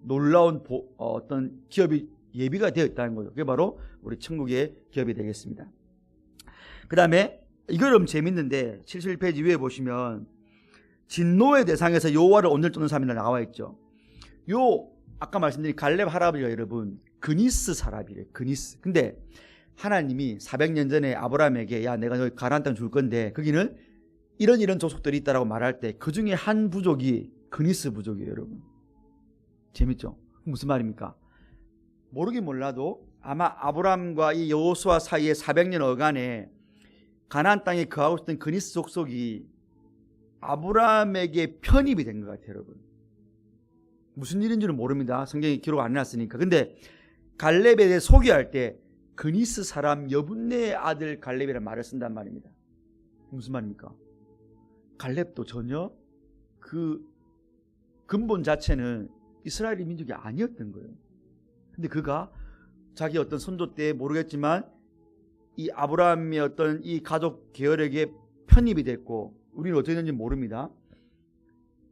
Speaker 1: 놀라운 어떤 기업이 예비가 되어 있다는 거죠. 그게 바로 우리 천국의 기업이 되겠습니다. 그 다음에 이거 좀 재밌는데 71페이지 위에 보시면 진노의 대상에서 여호와를 온전히 쫓는 사람이라 나와 있죠. 아까 말씀드린 갈렙 할아버지가 여러분 그니스 사람이래요. 그니스. 근데 하나님이 400년 전에 아브라함에게 야 내가 너희 가나안 땅 줄 건데 거기는 이런 족속들이 있다라고 말할 때 그 중에 한 부족이 그니스 부족이에요. 여러분 재밌죠? 무슨 말입니까? 모르긴 몰라도 아마 아브라함과 이 여호수아 사이에 400년 어간에 가나안 땅에 거하고 있던 그니스 족속이 아브라함에게 편입이 된 것 같아요. 여러분 무슨 일인지는 모릅니다. 성경이 기록 안 해놨으니까. 근데 갈렙에 대해 소개할 때 그니스 사람 여분네의 아들 갈렙이라는 말을 쓴단 말입니다. 무슨 말입니까? 갈렙도 전혀 그 근본 자체는 이스라엘의 민족이 아니었던 거예요. 근데 그가 자기 어떤 선조 때 모르겠지만 이 아브라함의 어떤 이 가족 계열에게 편입이 됐고 우리는 어떻게 됐는지 모릅니다.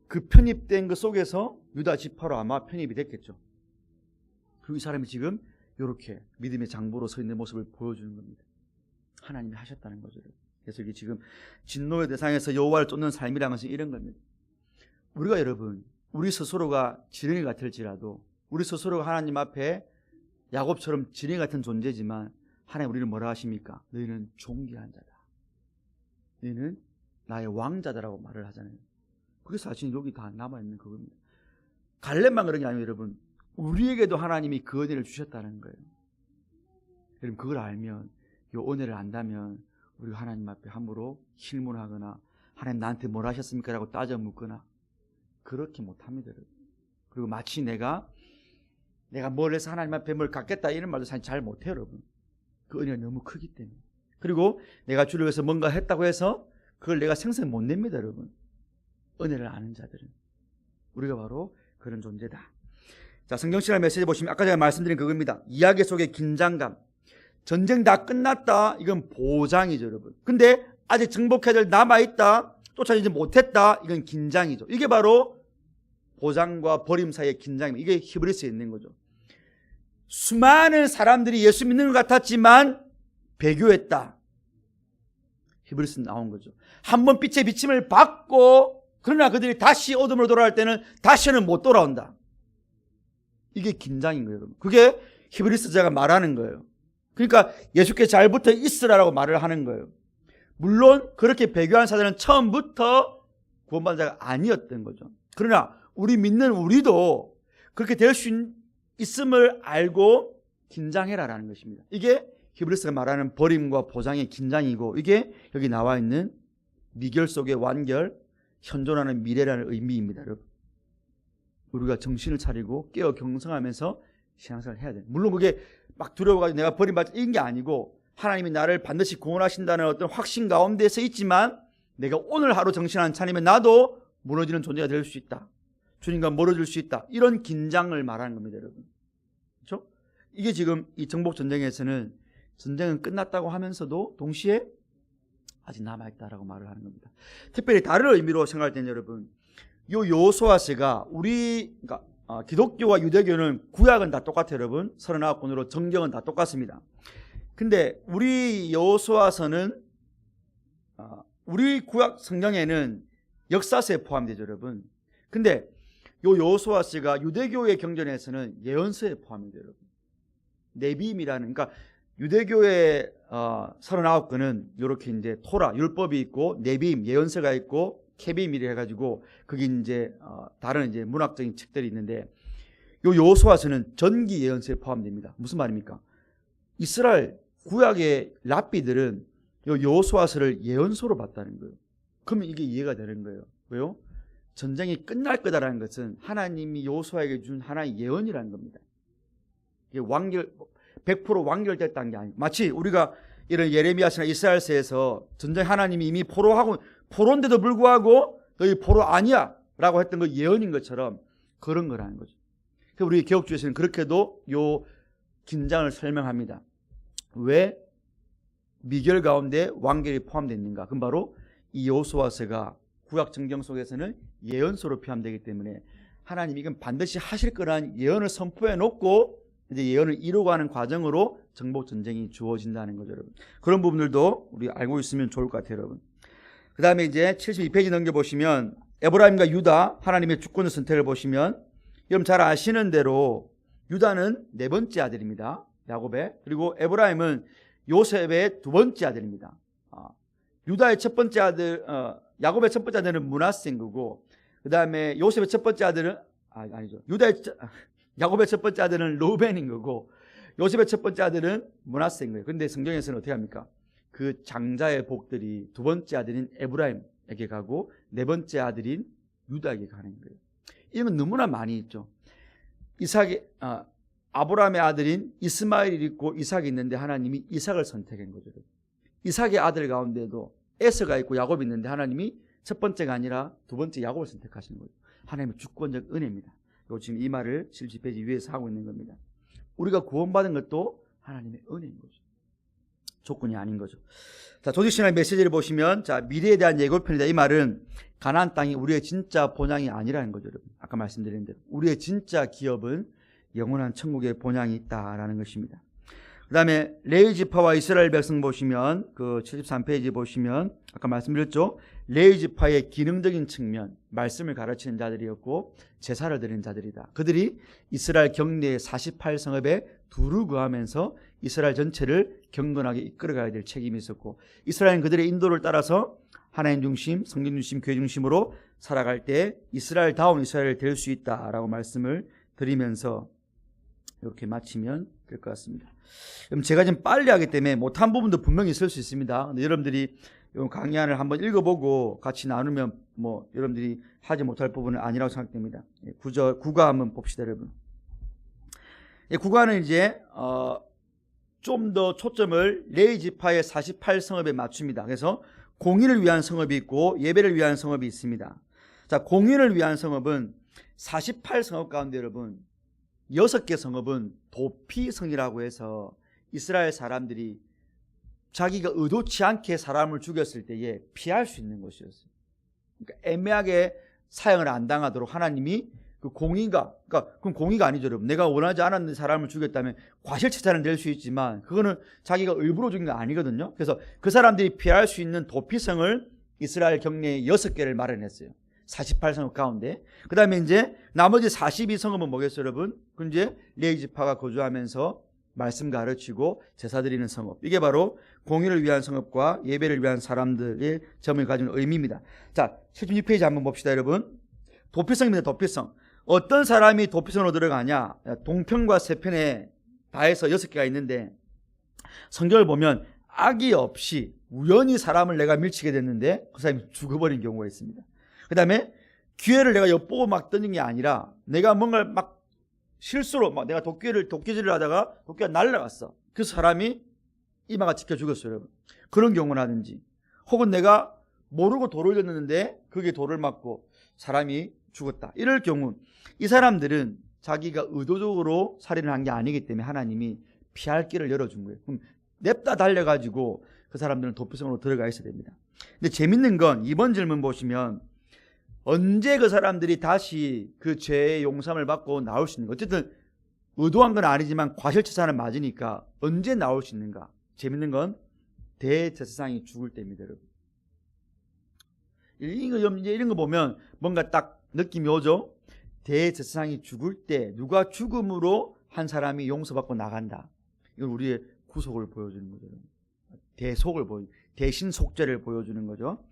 Speaker 1: 그 편입된 그 속에서 유다 지파로 아마 편입이 됐겠죠. 그리고 이 사람이 지금 이렇게 믿음의 장보로 서 있는 모습을 보여주는 겁니다. 하나님이 하셨다는 거죠. 그래서 이게 지금 진노의 대상에서 여호와를 쫓는 삶이라는 것은 이런 겁니다. 우리가 여러분 우리 스스로가 지렁이 같을지라도 우리 스스로가 하나님 앞에 야곱처럼 지렁이 같은 존재지만 하나님 우리를 뭐라 하십니까? 너희는 존귀한 자다. 너희는 나의 왕자다라고 말을 하잖아요. 그게 사실 여기 다 남아있는 그겁니다. 갈렙만 그런 게 아니에요. 여러분 우리에게도 하나님이 그 은혜를 주셨다는 거예요. 여러분 그걸 알면 이 은혜를 안다면 우리가 하나님 앞에 함부로 실문하거나 하나님 나한테 뭘 하셨습니까? 라고 따져 묻거나 그렇게 못합니다. 여러분. 그리고 마치 내가 뭘 해서 하나님 앞에 뭘 갖겠다 이런 말도 사실 잘 못해요. 여러분 그 은혜가 너무 크기 때문에. 그리고 내가 주를 위해서 뭔가 했다고 해서 그걸 내가 생생 못 냅니다. 여러분 은혜를 아는 자들은 우리가 바로 그런 존재다. 자, 성경신학 메시지 보시면 아까 제가 말씀드린 그겁니다. 이야기 속의 긴장감. 전쟁 다 끝났다. 이건 보장이죠, 여러분. 근데 아직 정복해야 될 남아있다. 쫓아내지 못했다. 이건 긴장이죠. 이게 바로 보장과 버림 사이의 긴장입니다. 이게 히브리스에 있는 거죠. 수많은 사람들이 예수 믿는 것 같았지만 배교했다. 히브리스에 나온 거죠. 한번 빛의 비침을 받고 그러나 그들이 다시 어둠으로 돌아갈 때는 다시는 못 돌아온다. 이게 긴장인 거예요. 그게 히브리스자가 말하는 거예요. 그러니까 예수께 잘 붙어 있으라라고 말을 하는 거예요. 물론 그렇게 배교한 사람은 처음부터 구원받은 자가 아니었던 거죠. 그러나 우리 믿는 우리도 그렇게 될 수 있음을 알고 긴장해라라는 것입니다. 이게 히브리스가 말하는 버림과 보장의 긴장이고 이게 여기 나와 있는 미결 속의 완결, 현존하는 미래라는 의미입니다. 여러분. 우리가 정신을 차리고 깨어 경성하면서 신앙생활을 해야 돼요. 물론 그게 막 두려워가지고 내가 버림받지 이런 게 아니고 하나님이 나를 반드시 구원하신다는 어떤 확신 가운데서 있지만 내가 오늘 하루 정신 안 차리면 나도 무너지는 존재가 될 수 있다. 주님과 멀어질 수 있다. 이런 긴장을 말하는 겁니다. 여러분. 그렇죠? 이게 지금 이 정복 전쟁에서는 전쟁은 끝났다고 하면서도 동시에 아직 남아있다라고 말을 하는 겁니다. 특별히 다른 의미로 생각할 때는 여러분 요 여호수아서가 그러니까 기독교와 유대교는 구약은 다 똑같아요. 여러분 39권으로 정경은 다 똑같습니다. 근데 우리 여호수아서는 우리 구약 성경에는 역사서에 포함되죠. 여러분 근데 요 여호수아서가 유대교의 경전에서는 예언서에 포함이 돼요. 여러분 네비임이라는 그러니까 유대교의 39권은 이렇게 이제 토라 율법이 있고 네비임 예언서가 있고 케비밀이 해가지고 그게 이제 다른 이제 문학적인 책들이 있는데 요 여호수아서는 전기 예언서에 포함됩니다. 무슨 말입니까? 이스라엘 구약의 랍비들은 요 여호수아서를 예언서로 봤다는 거예요. 그러면 이게 이해가 되는 거예요. 왜요? 전쟁이 끝날 거다라는 것은 하나님이 여호수아에게 준 하나의 예언이라는 겁니다. 이게 100% 완결됐다는 게 아니고 마치 우리가 이런 예레미야서나 이스라엘서에서 전쟁 하나님이 이미 포로인데도 불구하고 너희 포로 아니야 라고 했던 거 예언인 것처럼 그런 거라는 거죠. 우리 개혁주의에서는 그렇게도 요 긴장을 설명합니다. 왜 미결 가운데 완결이 포함되어 있는가? 그건 바로 이 여호수아서가 구약 성경 속에서는 예언서로 포함되기 때문에 하나님이 이건 반드시 하실 거라는 예언을 선포해 놓고 이제 예언을 이루어가는 과정으로 정복 전쟁이 주어진다는 거죠, 여러분. 그런 부분들도 우리 알고 있으면 좋을 것 같아요, 여러분. 그 다음에 이제 72페이지 넘겨보시면 에브라임과 유다 하나님의 주권의 선택을 보시면 여러분 잘 아시는 대로 유다는 네 번째 아들입니다. 야곱의. 그리고 에브라임은 요셉의 두 번째 아들입니다. 유다의 첫 번째 아들, 야곱의 첫 번째 아들은 므낫세인 거고, 그 다음에 요셉의 첫 번째 아들은 아니죠. 야곱의 첫 번째 아들은 르우벤인 거고, 요셉의 첫 번째 아들은 므낫세인 거예요. 그런데 성경에서는 어떻게 합니까? 그 장자의 복들이 두 번째 아들인 에브라임에게 가고 네 번째 아들인 유다에게 가는 거예요. 이건 너무나 많이 있죠. 아브라함의 아들인 이스마엘이 있고 이삭이 있는데 하나님이 이삭을 선택한 거죠. 이삭의 아들 가운데도 에서가 있고 야곱이 있는데 하나님이 첫 번째가 아니라 두 번째 야곱을 선택하신 거예요. 하나님의 주권적 은혜입니다. 지금 이 말을 70페이지 위에서 하고 있는 겁니다. 우리가 구원받은 것도 하나님의 은혜인 거죠. 조건이 아닌 거죠. 자, 조직신앙 메시지를 보시면 자, 미래에 대한 예고편이다. 이 말은 가나안 땅이 우리의 진짜 본향이 아니라는 거죠, 여러분. 아까 말씀드린 대로 우리의 진짜 기업은 영원한 천국의 본향이 있다라는 것입니다. 그 다음에 레위 지파와 이스라엘 백성 보시면 그 73페이지 보시면 아까 말씀드렸죠. 레위 지파의 기능적인 측면, 말씀을 가르치는 자들이었고 제사를 드리는 자들이다. 그들이 이스라엘 경내의 48성읍에 두루 거하면서 이스라엘 전체를 경건하게 이끌어가야 될 책임이 있었고 이스라엘은 그들의 인도를 따라서 하나님 중심, 성경 중심, 교회 중심으로 살아갈 때 이스라엘다운 이스라엘을 될 수 있다라고 말씀을 드리면서 이렇게 마치면 될 것 같습니다. 그럼 제가 좀 빨리 하기 때문에 못한 부분도 분명히 있을 수 있습니다. 근데 여러분들이 강의안을 한번 읽어보고 같이 나누면 뭐 여러분들이 하지 못할 부분은 아니라고 생각됩니다. 국어 한번 봅시다, 여러분. 국어는 이제 좀 더 초점을 레위 지파의 48성읍에 맞춥니다. 그래서 공의를 위한 성읍이 있고 예배를 위한 성읍이 있습니다. 자, 공의를 위한 성읍은 48성읍 가운데 여러분 6개 성읍은 도피성이라고 해서 이스라엘 사람들이 자기가 의도치 않게 사람을 죽였을 때에 피할 수 있는 것이었어요. 그러니까 애매하게 사형을 안 당하도록 하나님이 그 공의가, 그럼 공의가 아니죠, 여러분. 내가 원하지 않았는데 사람을 죽였다면 과실치사는 될 수 있지만 그거는 자기가 일부러 죽인 거 아니거든요. 그래서 그 사람들이 피할 수 있는 도피성을 이스라엘 경내에 6개를 마련했어요. 48성읍 가운데. 그 다음에 이제 나머지 42성읍은 뭐겠어요, 여러분? 그 이제 레위 지파가 거주하면서 말씀 가르치고 제사 드리는 성읍. 이게 바로 공의를 위한 성읍과 예배를 위한 사람들의 점을 가진 의미입니다. 자, 76페이지 한번 봅시다, 여러분. 도피성입니다, 도피성. 어떤 사람이 도피성으로 들어가냐? 동편과 서편에 다 해서 6개가 있는데 성경을 보면 악의 없이 우연히 사람을 내가 밀치게 됐는데 그 사람이 죽어버린 경우가 있습니다. 그 다음에 기회를 내가 엿보고 막 던진 게 아니라 내가 뭔가를 막 실수로 막 내가 도끼질을 하다가 도끼가 날아갔어. 그 사람이 이마가 찍혀 죽었어요, 여러분. 그런 경우라든지 혹은 내가 모르고 돌을 던졌는데 그게 돌을 맞고 사람이 죽었다. 이럴 경우 이 사람들은 자기가 의도적으로 살인을 한 게 아니기 때문에 하나님이 피할 길을 열어준 거예요. 그럼 냅다 달려가지고 그 사람들은 도피성으로 들어가 있어야 됩니다. 근데 재밌는 건 이번 질문 보시면 언제 그 사람들이 다시 그 죄의 용서를 받고 나올 수 있는가? 어쨌든 의도한 건 아니지만 과실치사는 맞으니까 언제 나올 수 있는가? 재밌는 건 대제사장이 죽을 때입니다, 여러분. 이런 거 보면 뭔가 딱 느낌이 오죠? 대제사장이 죽을 때 누가 죽음으로 한 사람이 용서받고 나간다. 이건 우리의 구속을 보여주는 거죠. 대신속죄를 보여주는 거죠.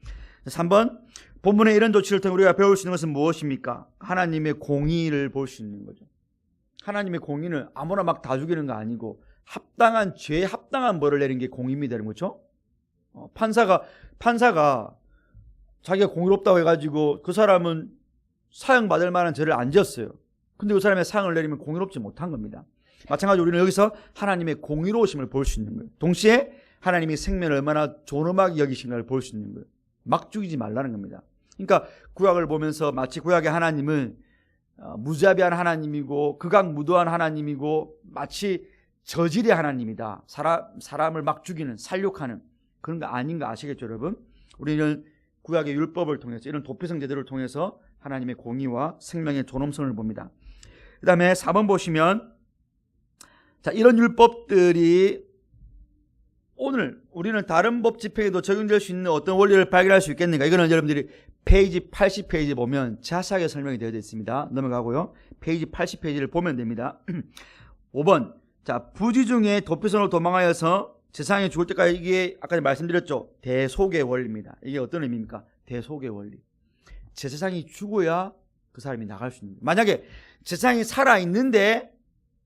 Speaker 1: 3번, 본문의 이런 조치를 통해 우리가 배울 수 있는 것은 무엇입니까? 하나님의 공의를 볼 수 있는 거죠. 하나님의 공의는 아무나 막 다 죽이는 거 아니고 합당한 죄에 합당한 벌을 내리는 게 공의입니다. 그렇죠? 판사가 자기가 공의롭다고 해가지고 그 사람은 사형받을 만한 죄를 안 지었어요. 근데 그 사람의 사형을 내리면 공의롭지 못한 겁니다. 마찬가지로 우리는 여기서 하나님의 공의로우심을 볼 수 있는 거예요. 동시에 하나님이 생명을 얼마나 존엄하게 여기신가를 볼 수 있는 거예요. 막 죽이지 말라는 겁니다. 그러니까 구약을 보면서 마치 구약의 하나님은 무자비한 하나님이고 극악무도한 하나님이고 마치 저질의 하나님이다. 사람을 막 죽이는, 살육하는 그런 거 아닌 거 아시겠죠, 여러분? 우리는 구약의 율법을 통해서 이런 도피성 제도를 통해서 하나님의 공의와 생명의 존엄성을 봅니다. 그 다음에 4번 보시면, 자, 이런 율법들이 오늘 우리는 다른 법 집행에도 적용될 수 있는 어떤 원리를 발견할 수 있겠는가? 이거는 여러분들이 페이지 80페이지 보면 자세하게 설명이 되어 있습니다. 넘어가고요. 페이지 80페이지를 보면 됩니다. 5번, 자, 부지 중에 도피성으로 도망하여서 세상에 죽을 때까지, 이게 아까 말씀드렸죠. 대속의 원리입니다. 이게 어떤 의미입니까? 대속의 원리. 제 세상이 죽어야 그 사람이 나갈 수 있는 거예요. 만약에 세상이 살아있는데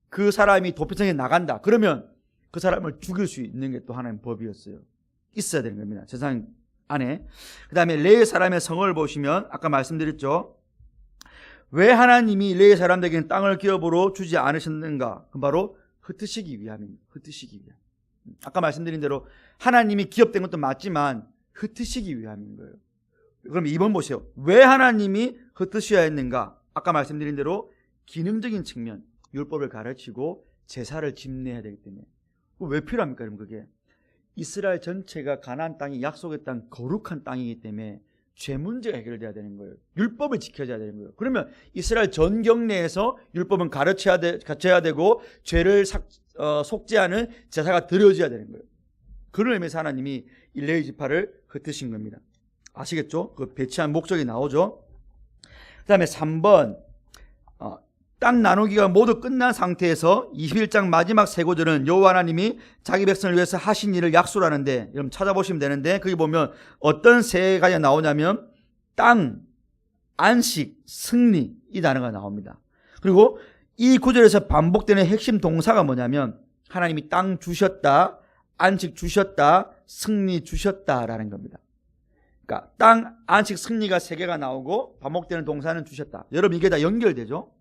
Speaker 1: 그 사람이 도피성에 나간다. 그러면 그 사람을 죽일 수 있는 게 또 하나의 법이었어요. 있어야 되는 겁니다. 세상 안에. 그 다음에 레위 사람의 성을 보시면 아까 말씀드렸죠. 왜 하나님이 레위 사람들에게는 땅을 기업으로 주지 않으셨는가? 그 바로 흩으시기 위함입니다. 흩으시기 위함. 아까 말씀드린 대로 하나님이 기업된 것도 맞지만 흩으시기 위함인 거예요. 그럼 2번 보세요. 왜 하나님이 흩으셔야 했는가? 아까 말씀드린 대로 기능적인 측면, 율법을 가르치고 제사를 집례해야 되기 때문에. 왜 필요합니까? 그럼 그게 이스라엘 전체가 가나안 땅이 약속의 땅, 거룩한 땅이기 때문에 죄 문제가 해결돼야 되는 거예요. 율법을 지켜줘야 되는 거예요. 그러면 이스라엘 전 경내에서 율법은 가르쳐야 되고 죄를 속죄하는 제사가 드려져야 되는 거예요. 그런 의미에서 하나님이 레위 지파를 흩으신 겁니다. 아시겠죠? 그 배치한 목적이 나오죠. 그 다음에 3번, 땅 나누기가 모두 끝난 상태에서 21장 마지막 세 구절은 여호와 하나님이 자기 백성을 위해서 하신 일을 약속을 하는데, 여러분 찾아보시면 되는데, 거기 보면 어떤 세 가지가 나오냐면 땅, 안식, 승리, 이 단어가 나옵니다. 그리고 이 구절에서 반복되는 핵심 동사가 뭐냐면 하나님이 땅 주셨다, 안식 주셨다, 승리 주셨다라는 겁니다. 그러니까 땅, 안식, 승리가 세 개가 나오고 반복되는 동사는 주셨다. 여러분 이게 다 연결되죠?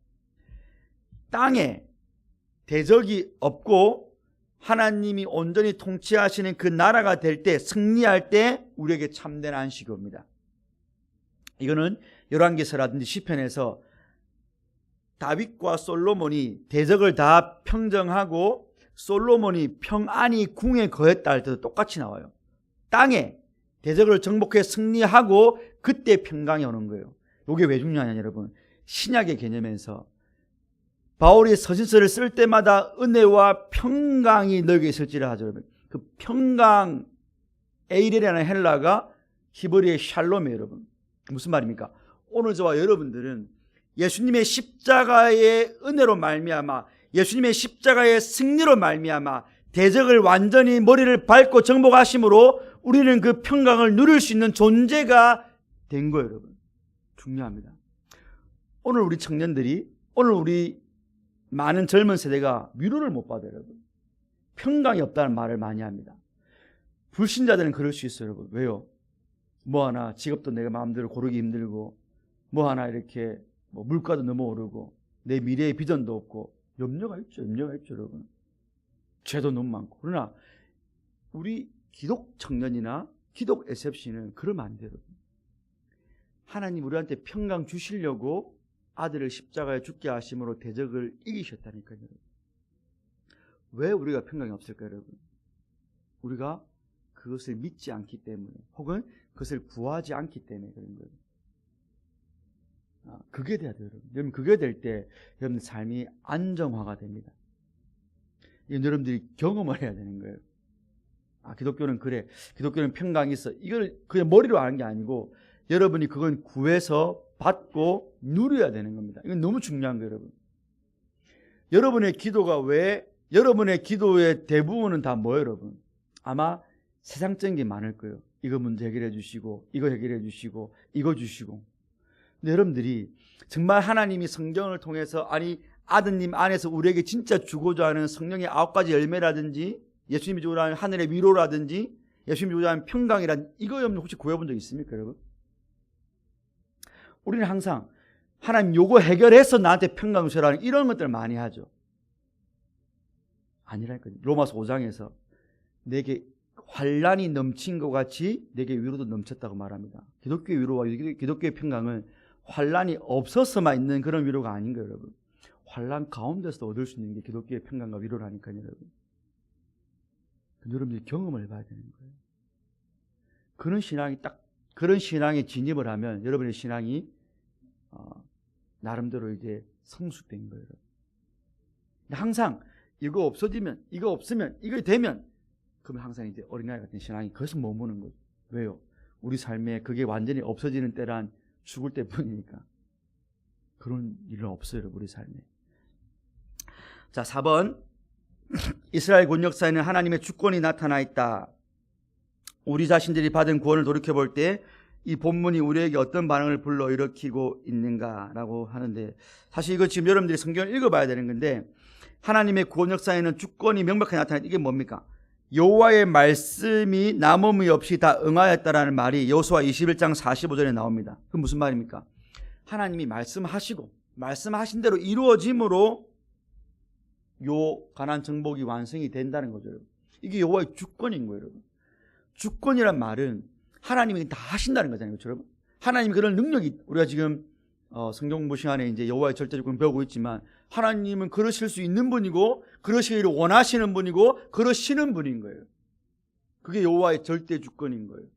Speaker 1: 땅에 대적이 없고 하나님이 온전히 통치하시는 그 나라가 될 때, 승리할 때 우리에게 참된 안식이 옵니다. 이거는 열왕기서라든지 시편에서 다윗과 솔로몬이 대적을 다 평정하고 솔로몬이 평안히 궁에 거했다 할 때도 똑같이 나와요. 땅에 대적을 정복해 승리하고 그때 평강이 오는 거예요. 이게 왜 중요하냐 여러분. 신약의 개념에서 바울이 서신서를 쓸 때마다 은혜와 평강이 너에게 있을지라 하죠. 여러분. 그 평강, 에이레라는 헬라가 히브리의 샬롬이에요. 여러분. 무슨 말입니까? 오늘 저와 여러분들은 예수님의 십자가의 은혜로 말미암아, 예수님의 십자가의 승리로 말미암아 대적을 완전히 머리를 밟고 정복하심으로 우리는 그 평강을 누릴 수 있는 존재가 된 거예요. 여러분. 중요합니다. 오늘 우리 청년들이, 오늘 우리 많은 젊은 세대가 위로를 못 받아요. 여러분. 평강이 없다는 말을 많이 합니다. 불신자들은 그럴 수 있어요. 여러분. 왜요? 뭐 하나 직업도 내가 마음대로 고르기 힘들고, 뭐 하나 이렇게 물가도 너무 오르고, 내 미래의 비전도 없고, 염려가 있죠. 여러분. 죄도 너무 많고. 그러나 우리 기독 청년이나 기독 SFC는 그러면 안 돼요. 여러분. 하나님 우리한테 평강 주시려고 아들을 십자가에 죽게 하심으로 대적을 이기셨다니까요. 왜 우리가 평강이 없을까요, 여러분? 우리가 그것을 믿지 않기 때문에, 혹은 그것을 구하지 않기 때문에 그런 거예요. 그게 돼야 돼요, 여러분. 여러분 그게 될 때 여러분 삶이 안정화가 됩니다. 이건 여러분들이 경험을 해야 되는 거예요. 기독교는 그래. 기독교는 평강이 있어. 이걸 그냥 머리로 아는 게 아니고 여러분이 그건 구해서 받고 누려야 되는 겁니다. 이건 너무 중요한 거예요, 여러분. 여러분의 기도가 왜, 여러분의 기도의 대부분은 다 뭐예요, 여러분? 아마 세상적인 게 많을 거예요. 이거 문제 해결해 주시고, 이거 해결해 주시고, 이거 주시고. 근데 여러분들이 정말 하나님이 성경을 통해서, 아니 아드님 안에서 우리에게 진짜 주고자 하는 성령의 9가지 열매라든지, 예수님이 주고자 하는 하늘의 위로라든지, 예수님이 주고자 하는 평강이라든지, 이거 여러분 혹시 구해본 적 있습니까, 여러분? 우리는 항상 하나님 요거 해결해서 나한테 평강 주라는 이런 것들을 많이 하죠. 아니라니까요. 로마서 5장에서 내게 환난이 넘친 것 같이 내게 위로도 넘쳤다고 말합니다. 기독교의 위로와 기독교의 평강은 환난이 없어서만 있는 그런 위로가 아닌 거예요, 여러분. 환난 가운데서도 얻을 수 있는 게 기독교의 평강과 위로라니까요, 여러분. 여러분들이 경험을 해봐야 되는 거예요. 그런 신앙에 진입을 하면 여러분의 신앙이 나름대로 이제 성숙된 거예요. 항상 이거 없어지면, 이거 없으면, 이거 되면, 그러면 항상 이제 어린아이 같은 신앙이 계속 머무는 거죠. 왜요? 우리 삶에 그게 완전히 없어지는 때란 죽을 때뿐이니까. 그런 일은 없어요, 우리 삶에. 자, 4번. 이스라엘 구원 역사에는 하나님의 주권이 나타나 있다. 우리 자신들이 받은 구원을 돌이켜볼 때 이 본문이 우리에게 어떤 반응을 불러일으키고 있는가라고 하는데, 사실 이거 지금 여러분들이 성경을 읽어봐야 되는 건데, 하나님의 구원 역사에는 주권이 명백하게 나타나. 이게 뭡니까? 여호와의 말씀이 남음이 없이 다 응하였다라는 말이 여호수아 21장 45절에 나옵니다. 그 무슨 말입니까? 하나님이 말씀하시고 말씀하신 대로 이루어짐으로 요 가나안 정복이 완성이 된다는 거죠. 이게 여호와의 주권인 거예요, 여러분. 주권이란 말은 하나님이 다 하신다는 거잖아요, 그렇죠, 여러분? 하나님이 그런 능력이, 우리가 지금 성경 공부 시간에 이제 여호와의 절대 주권을 배우고 있지만, 하나님은 그러실 수 있는 분이고, 그러시기를 원하시는 분이고, 그러시는 분인 거예요. 그게 여호와의 절대 주권인 거예요.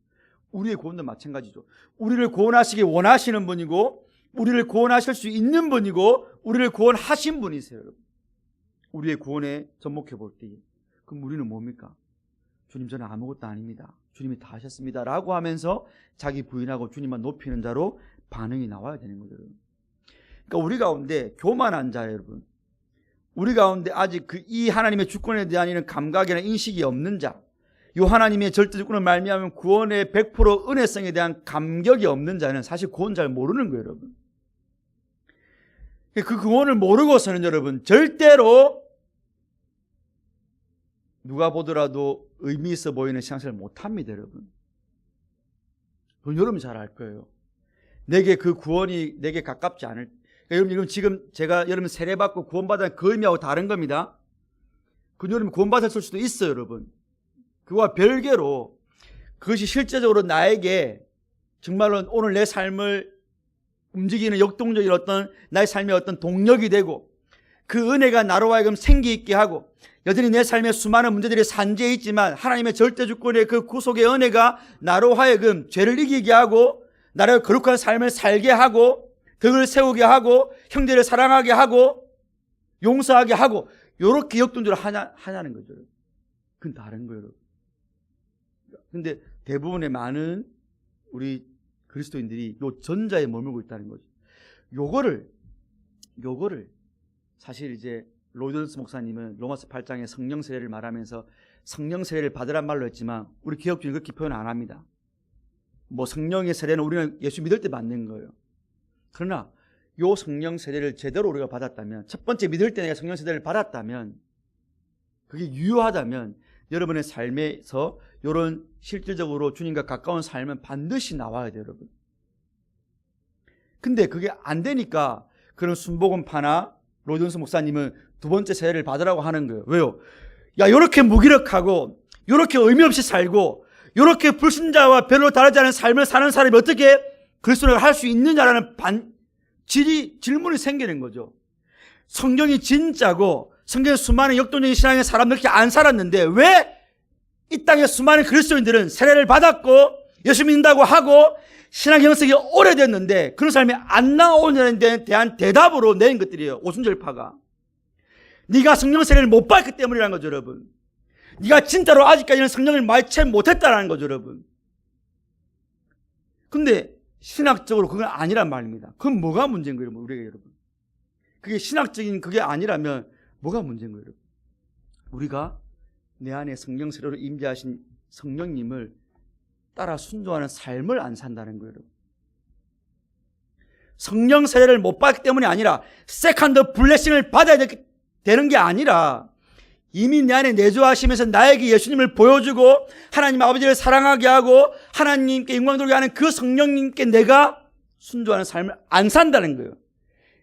Speaker 1: 우리의 구원도 마찬가지죠. 우리를 구원하시기 원하시는 분이고, 우리를 구원하실 수 있는 분이고, 우리를 구원하신 분이세요, 여러분. 우리의 구원에 접목해 볼 때, 그럼 우리는 뭡니까? 주님, 저는 아무것도 아닙니다. 주님이 다 하셨습니다. 라고 하면서 자기 부인하고 주님만 높이는 자로 반응이 나와야 되는 거죠. 그러니까 우리 가운데 교만한 자, 여러분, 우리 가운데 아직 이 하나님의 주권에 대한 이런 감각이나 인식이 없는 자, 이 하나님의 절대 주권을 말미암은 구원의 100% 은혜성에 대한 감격이 없는 자는 사실 구원 잘 모르는 거예요, 여러분. 그 구원을 모르고서는 여러분 절대로 누가 보더라도 의미 있어 보이는 신앙생활을 못합니다, 여러분. 여러분 잘 알 거예요. 내게 그 구원이 내게 가깝지 않을. 그러니까 여러분 지금 제가 여러분 세례받고 구원받은 그 의미하고 다른 겁니다. 그 여러분 구원받았을 수도 있어요, 여러분. 그와 별개로 그것이 실제적으로 나에게 정말로 오늘 내 삶을 움직이는 역동적인 어떤 나의 삶의 어떤 동력이 되고, 그 은혜가 나로 하여금 생기 있게 하고, 여전히 내 삶에 수많은 문제들이 산재해 있지만 하나님의 절대 주권의 그 구속의 은혜가 나로 하여금 죄를 이기게 하고, 나를 거룩한 삶을 살게 하고, 덕을 세우게 하고, 형제를 사랑하게 하고, 용서하게 하고, 이렇게 역동적으로 하냐는 거죠. 그건 다른 거예요. 근데 대부분의 많은 우리 그리스도인들이 요 전자에 머물고 있다는 거죠. 요거를 사실 이제 로이던스 목사님은 로마서 8장에 성령 세례를 말하면서 성령 세례를 받으란 말로 했지만, 우리 개혁주의는 그렇게 표현 안 합니다. 뭐 성령의 세례는 우리는 예수 믿을 때 받는 거예요. 그러나 요 성령 세례를 제대로 우리가 받았다면, 첫 번째 믿을 때 내가 성령 세례를 받았다면, 그게 유효하다면 여러분의 삶에서 이런 실질적으로 주님과 가까운 삶은 반드시 나와야 돼요, 여러분. 근데 그게 안 되니까 그런 순복음파나 로이던스 목사님은 두 번째 세례를 받으라고 하는 거예요. 왜요? 야, 요렇게 무기력하고 요렇게 의미 없이 살고 요렇게 불신자와 별로 다르지 않은 삶을 사는 사람이 어떻게 그리스도를 할 수 있느냐라는 질문이 생기는 거죠. 성경이 진짜고 성경에 수많은 역동적인 신앙의 사람들 이렇게 안 살았는데 왜 이 땅의 수많은 그리스도인들은 세례를 받았고 예수 믿는다고 하고 신앙 형성이 오래됐는데 그런 삶이 안 나오는 데 대한 대답으로 내린 것들이에요. 오순절파가. 네가 성령 세례를 못 받기 때문이라는 거죠, 여러분. 네가 진짜로 아직까지는 성령을 많이 채 못했다는 거죠, 여러분. 근데 신학적으로 그건 아니란 말입니다. 그건 뭐가 문제인 거예요, 우리가, 여러분? 그게 신학적인 그게 아니라면 뭐가 문제인 거예요, 여러분? 우리가 내 안에 성령 세례로 임재하신 성령님을 따라 순종하는 삶을 안 산다는 거예요. 성령 세례를 못 받기 때문이 아니라 세컨드 블레싱을 받아야 되는 게 아니라 이미 내 안에 내주하시면서 나에게 예수님을 보여주고 하나님 아버지를 사랑하게 하고 하나님께 영광 돌리게 하는 그 성령님께 내가 순종하는 삶을 안 산다는 거예요.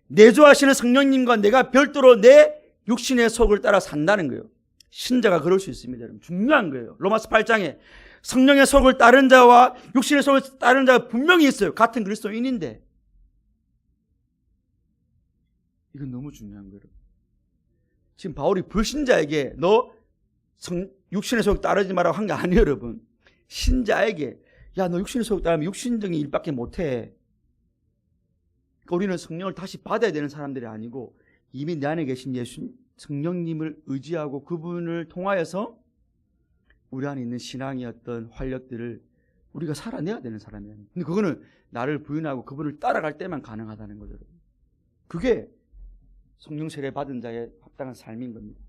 Speaker 1: 내주하시는 성령님과 내가 별도로 내 육신의 속을 따라 산다는 거예요. 신자가 그럴 수 있습니다. 여러분. 중요한 거예요. 로마서 8장에 성령의 속을 따른 자와 육신의 속을 따른 자가 분명히 있어요. 같은 그리스도인인데. 이건 너무 중요한 거예요. 지금 바울이 불신자에게 너 육신의 속을 따르지 말라고 한 게 아니에요. 여러분. 신자에게 야, 너 육신의 속을 따르면 육신적인 일밖에 못해. 그러니까 우리는 성령을 다시 받아야 되는 사람들이 아니고 이미 내 안에 계신 예수 성령님을 의지하고 그분을 통하여서 우리 안에 있는 신앙의 어떤 활력들을 우리가 살아내야 되는 사람이에요. 근데 그거는 나를 부인하고 그분을 따라갈 때만 가능하다는 거죠. 그게 성령 세례 받은 자의 합당한 삶인 겁니다.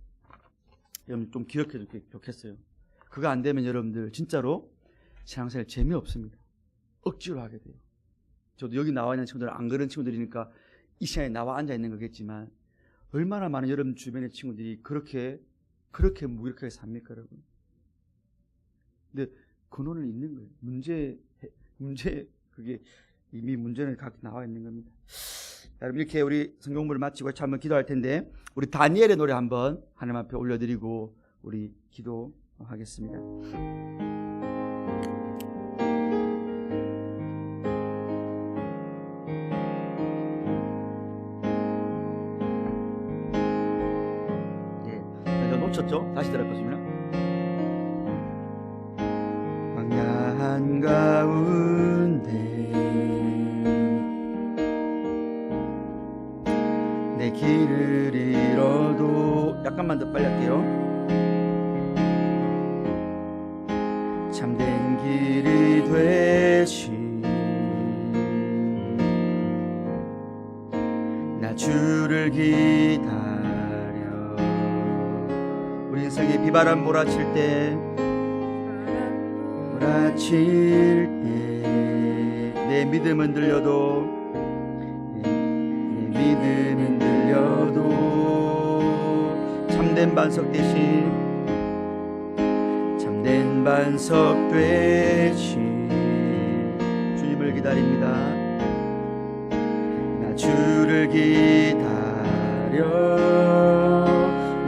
Speaker 1: 여러분 좀 기억해 도 좋겠어요. 그거 안 되면 여러분들 진짜로 신앙생활 재미없습니다. 억지로 하게 돼요. 저도 여기 나와 있는 친구들은 안 그런 친구들이니까 이 시간에 나와 앉아 있는 거겠지만 얼마나 많은 여러분 주변의 친구들이 그렇게 무기력하게 삽니까, 여러분? 근데 근원은 있는 거예요. 문제 그게 이미 문제는 각 나와 있는 겁니다. 여러분 이렇게 우리 성경공부를 마치고 한번 기도할 텐데 우리 다니엘의 노래 한번 하나님 앞에 올려드리고 우리 기도하겠습니다. 놓쳤죠? 다시 들어보시면 광야 한가운데 내 길을 잃어도 약간만 더 빨리 할게요. 참된 길이 되신 나 주를 기다려. 우리 인생에 비바람 몰아칠 때 내 믿음은 들려도 참된 반석 대신 주님을 기다립니다. 나 주를 기다려.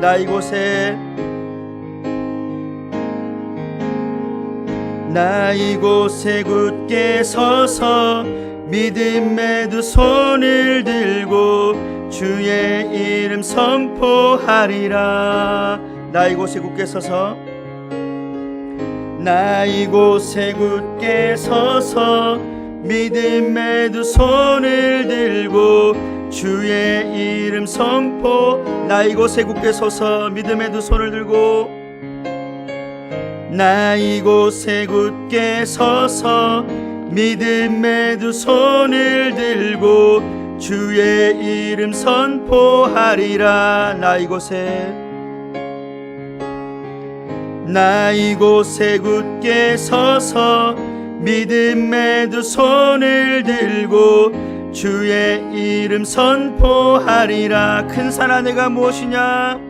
Speaker 1: 나 이곳에 굳게 서서 믿음의 두 손을 들고 주의 이름 선포하리라. 나 이곳에 굳게 서서 믿음의 두 손을 들고 주의 이름 선포. 나 이곳에 굳게 서서 믿음의 두 손을 들고 나 이곳에 굳게 서서 믿음의 두 손을 들고 주의 이름 선포하리라. 나 이곳에 굳게 서서 믿음의 두 손을 들고 주의 이름 선포하리라. 큰 산아 내가 무엇이냐?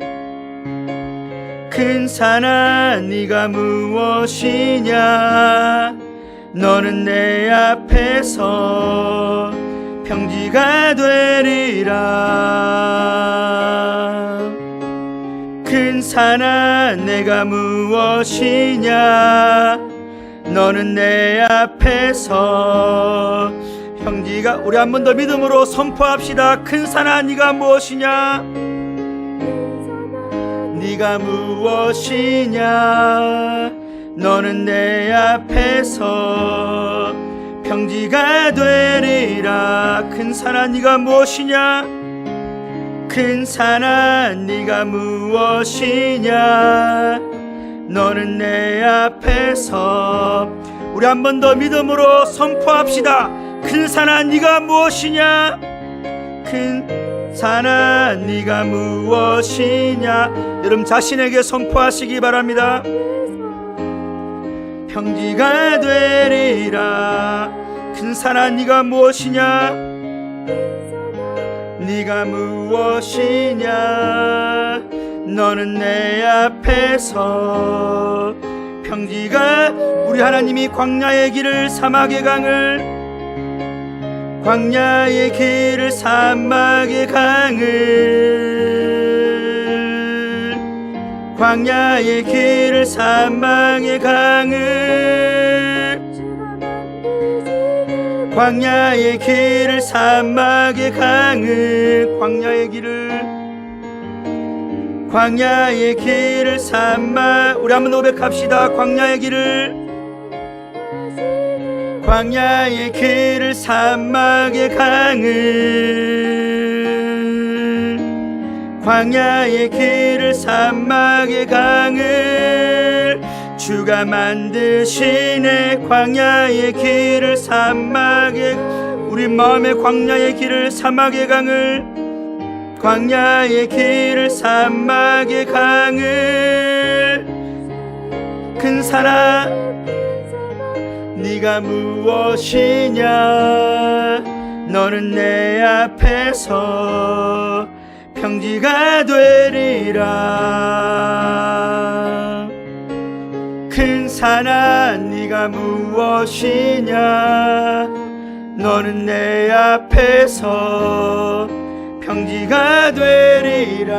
Speaker 1: 큰 산아 네가 무엇이냐? 너는 내 앞에서 평지가 되리라. 큰 산아 내가 무엇이냐? 너는 내 앞에서 평지가. 우리 한 번 더 믿음으로 선포합시다. 큰 산아 네가 무엇이냐? 네가 무엇이냐? 너는 내 앞에서 평지가 되리라. 큰 산아 네가 무엇이냐? 큰 산아 네가 무엇이냐? 너는 내 앞에서. 우리 한 번 더 믿음으로 선포합시다. 큰 산아 네가 무엇이냐? 큰 산아 네가 무엇이냐? 여러분 자신에게 선포하시기 바랍니다. 평지가 되리라. 큰 산아 네가 무엇이냐, 네가 무엇이냐, 너는 내 앞에서 평지가, 우리 하나님이 광야의 길을 사막의 강을, 광야의 길을 사막의 강을, 광야의 길을 사막의 강을, 광야의 길을 사막의 강을, 광야의 길을, 광야의 길을 사막, 우리 한번 고백합시다. 광야의 길을, 광야의 길을 사막의 강을, 광야의 길을 사막의 강을, 주가 만드시네. 광야의 길을 사막의, 우리 마음의 광야의 길을 사막의 강을, 광야의 길을 사막의 강을, 큰 산아 네가 무엇이냐, 너는 내 앞에서 평지가 되리라. 큰 산아 네가 무엇이냐, 너는 내 앞에서 평지가 되리라.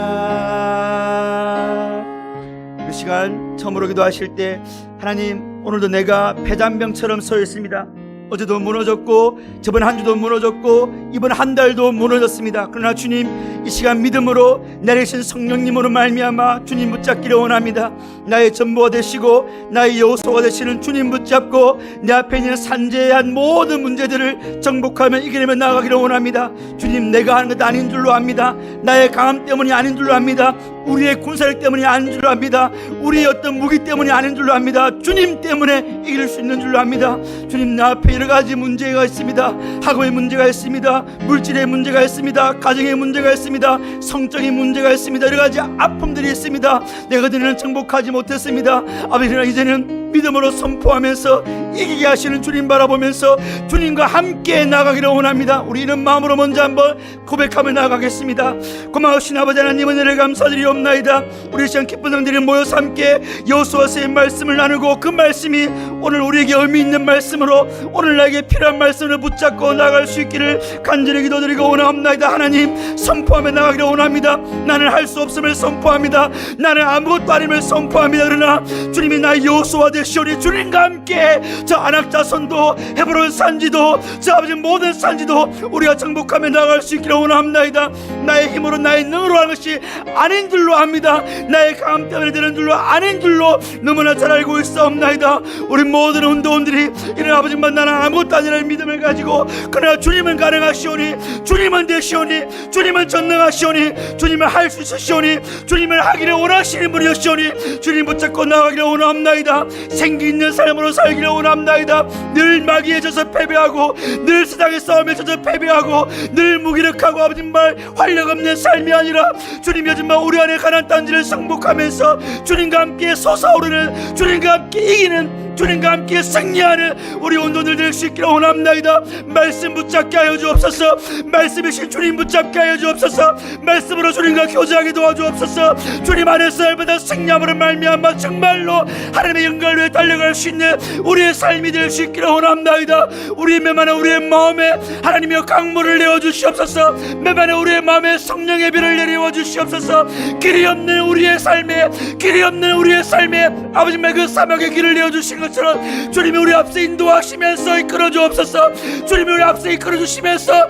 Speaker 1: 이 시간 처음으로 기도하실 때, 하나님 오늘도 내가 폐잔병처럼 서 있습니다. 어제도 무너졌고 저번 한 주도 무너졌고 이번 한 달도 무너졌습니다. 그러나 주님, 이 시간 믿음으로 내리신 성령님으로 말미암아 주님 붙잡기를 원합니다. 나의 전부가 되시고 나의 여호수아가 되시는 주님 붙잡고 내 앞에 있는 산재한 모든 문제들을 정복하며 이겨내며 나아가기를 원합니다. 주님, 내가 하는 것 아닌 줄로 압니다. 나의 강함 때문이 아닌 줄로 압니다. 우리의 군사력 때문이 아닌 줄로 압니다. 우리의 어떤 무기 때문이 아닌 줄로 압니다. 주님 때문에 이길 수 있는 줄로 압니다. 주님, 나 앞에 여러 가지 문제가 있습니다. 학업의 문제가 있습니다. 물질의 문제가 있습니다. 가정의 문제가 있습니다. 성적인 문제가 있습니다. 여러 가지 아픔들이 있습니다. 내가 그전에는 정복하지 못했습니다. 아버지, 그러나 이제는 믿음으로 선포하면서 이기게 하시는 주님 바라보면서 주님과 함께 나가기를 원합니다. 우리 이런 마음으로 먼저 한번 고백하며 나가겠습니다. 고마우신 아버지 하나님, 은혜를 감사드리옵나이다. 우리 시간 기쁜 성들이 모여서 함께 여호수아서의 말씀을 나누고, 그 말씀이 오늘 우리에게 의미 있는 말씀으로, 오늘 나에게 필요한 말씀을 붙잡고 나갈 수 있기를 간절히 기도드리고 원하옵나이다. 하나님, 선포하며 나가기를 원합니다. 나는 할 수 없음을 선포합니다. 나는 아무것도 아님을 선포합니다. 그러나 주님이 나의 여호수아 되시오니 주님과 함께 저 안악자손도 헤브론 산지도 저 아버지 모든 산지도 우리가 정복하며 나갈 수 있기를 원합나이다. 나의 힘으로 나의 능으로 하는 것이 아닌 줄로 압니다. 나의 강함 때문에 되는 줄로 아닌 줄로 너무나 잘 알고 있사옵나이다. 우리 모든 운동원들이 이런 아버지만 나는 아무것도 아니라는 믿음을 가지고, 그러나 주님은 가능하시오니, 주님은 되시오니, 주님은 전능하시오니, 주님은 할 수 있으시오니, 주님을 하기를 원하시는 분이시오니 주님 붙잡고 나가기를 원합나이다. 생기 있는 삶으로 살기를 원합나이다. 늘 마귀에 져서 패배하고, 늘 세상의 싸움에 져서 패배하고, 늘 무기력하고 아버지 말 활력 없는 삶이 아니라 주님 요즘 우리 안에 가난 단지를 승복하면서 주님과 함께 솟아오르는, 주님과 함께 이기는, 주님과 함께 승리하는 우리 온전들 될 수 있기를 원합나이다. 말씀 붙잡게 하여 주옵소서. 말씀이신 주님 붙잡게 하여 주옵소서. 말씀으로 주님과 교제하게 도와주옵소서. 주님 안에서 날마다 승리함으로 말미암아 정말로 하나님의 영광을 위해 달려갈 수 있는 우리의 삶이 될 수 있기를 원합나이다. 우리의 메마른 우리의 마음에 하나님의 강물을 내어 주시옵소서. 메마른 우리의 마음에 성령의 비를 내려 주시옵소서. 길이 없는 우리의 삶에, 길이 없는 우리의 삶에 아버지의 그 사막의 길을 내어 주신 것처럼 주님이 우리 앞서 인도하시면서 이끌어 주옵소서. 주님이 우리 앞서 이끌어 주시면서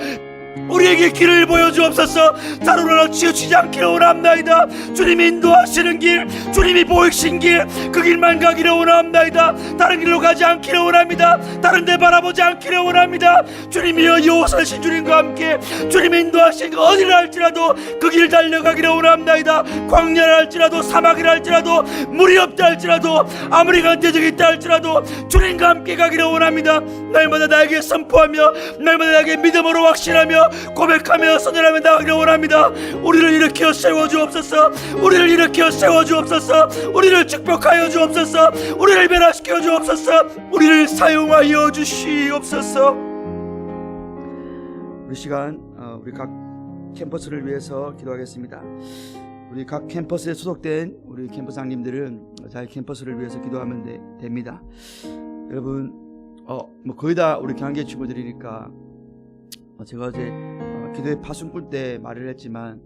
Speaker 1: 우리에게 길을 보여주옵소서. 다루나 치우치지 않기를 원합나이다. 주님이 인도하시는 길, 주님이 보이신 길, 그 길만 가기를 원합나이다. 다른 길로 가지 않기를 원합니다. 다른 데 바라보지 않기를 원합니다. 주님이여, 여호사신 주님과 함께 주님이 인도하신 그 어디를 할지라도 그 길 달려가기를 원합나이다. 광야를 할지라도, 사막이라 할지라도, 물이 없다 할지라도, 아무리 강대적이 있다 할지라도 주님과 함께 가기를 원합니다. 날마다 나에게 선포하며, 날마다 나에게 믿음으로 확신하며 고백하며 선언하며 나가기를 원합니다. 우리를 일으켜 세워주옵소서. 우리를 일으켜 세워주옵소서. 우리를 축복하여 주옵소서. 우리를 변화시켜 주옵소서. 우리를 사용하여 주시옵소서. 우리 시간 우리 각 캠퍼스를 위해서 기도하겠습니다. 우리 각 캠퍼스에 소속된 우리 캠퍼스장님들은 자기 캠퍼스를 위해서 기도하면 됩니다. 여러분 뭐 거의 다 우리 경한계 친구들이니까 제가 어제 기도의 파순 꿀 때 말을 했지만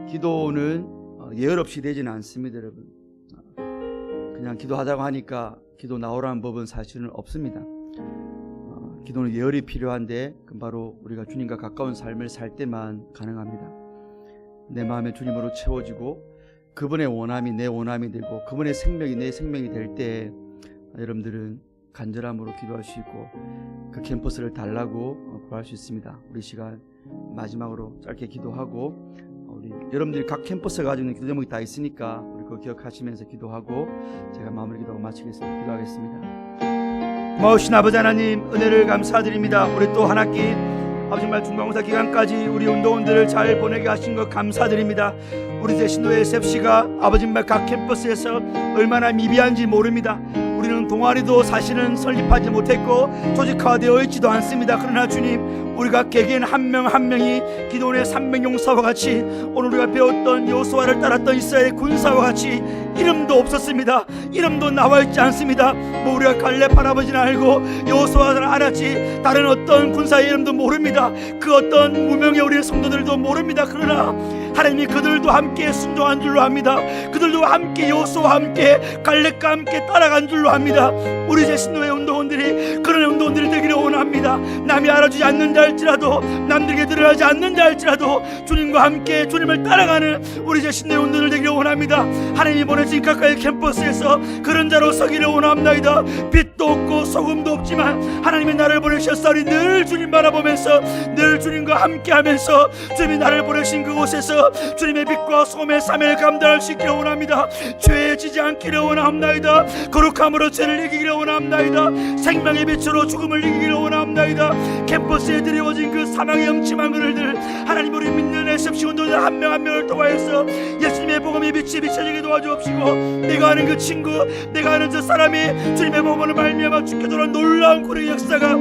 Speaker 1: 기도는 예열 없이 되지는 않습니다. 여러분 그냥 기도하자고 하니까 기도 나오라는 법은 사실은 없습니다. 기도는 예열이 필요한데 그건 바로 우리가 주님과 가까운 삶을 살 때만 가능합니다. 내 마음에 주님으로 채워지고 그분의 원함이 내 원함이 되고 그분의 생명이 내 생명이 될 때 여러분들은 간절함으로 기도할 수 있고 그 캠퍼스를 달라고 구할 수 있습니다. 우리 시간 마지막으로 짧게 기도하고 우리 여러분들이 각 캠퍼스가 가지고 있는 기도 제목이 다 있으니까 우리 그거 기억하시면서 기도하고 제가 마무리 기도하고 마치겠습니다. 기도하겠습니다. 고마우신 아버지 하나님 은혜를 감사드립니다. 우리 또 한 학기 아버지 정말 중간고사 기간까지 우리 운동원들을 잘 보내게 하신 것 감사드립니다. 우리 대신도의 SFC가 아버지 정말 각 캠퍼스에서 얼마나 미비한지 모릅니다. 우리는 동아리도 사실은 설립하지 못했고 조직화되어 있지도 않습니다. 그러나 주님 우리가 개개인 한 명 한 명이 기도원의 300용사와 같이 오늘 우리가 배웠던 여호수아를 따랐던 이스라엘 군사와 같이 이름도 없었습니다. 이름도 나와 있지 않습니다. 뭐 우리가 갈렙 할아버지는 알고 여호수아를 알았지 다른 어떤 군사의 이름도 모릅니다. 그 어떤 무명의 우리 성도들도 모릅니다. 그러나 하나님이 그들도 함께 순종한 줄로 합니다. 그들도 함께 여호수아와 함께 갈렙과 함께 따라간 줄로 합니다. 우리 제신도의 운동원들이 그런 운동원들이 되기를 원합니다. 남이 알아주지 않는다 할지라도 남들에게 드러나지 않는다 할지라도 주님과 함께 주님을 따라가는 우리 제신도의 운동원들 되기를 원합니다. 하나님이 보내신 가까이 캠퍼스에서 그런 자로 서기를 원합니다. 빛도 없고 소금도 없지만 하나님이 나를 보내셨사오니 늘 주님 바라보면서 늘 주님과 함께하면서 주님이 나를 보내신 그곳에서 주님의 빛과 소금의 사명을 감당할 수 있기를 원합니다. 죄에 지지 않기를 원합니다. 거룩함으로 죄를 이기기를 원합니다. 생명의 빛으로 죽음을 이기기를 원합니다. 캠퍼스에 드리워진 그 사망의 음침한 그늘들 하나님 우리 믿는 SFC 운동자 한 명 한 명을 통하여서 예수님의 복음이 빛이 비춰지게 도와주옵시고 내가 아는 그 친구 내가 아는 저 사람이 주님의 복음을 말미암아 죽게 돌아온 놀라운 구원의 역사가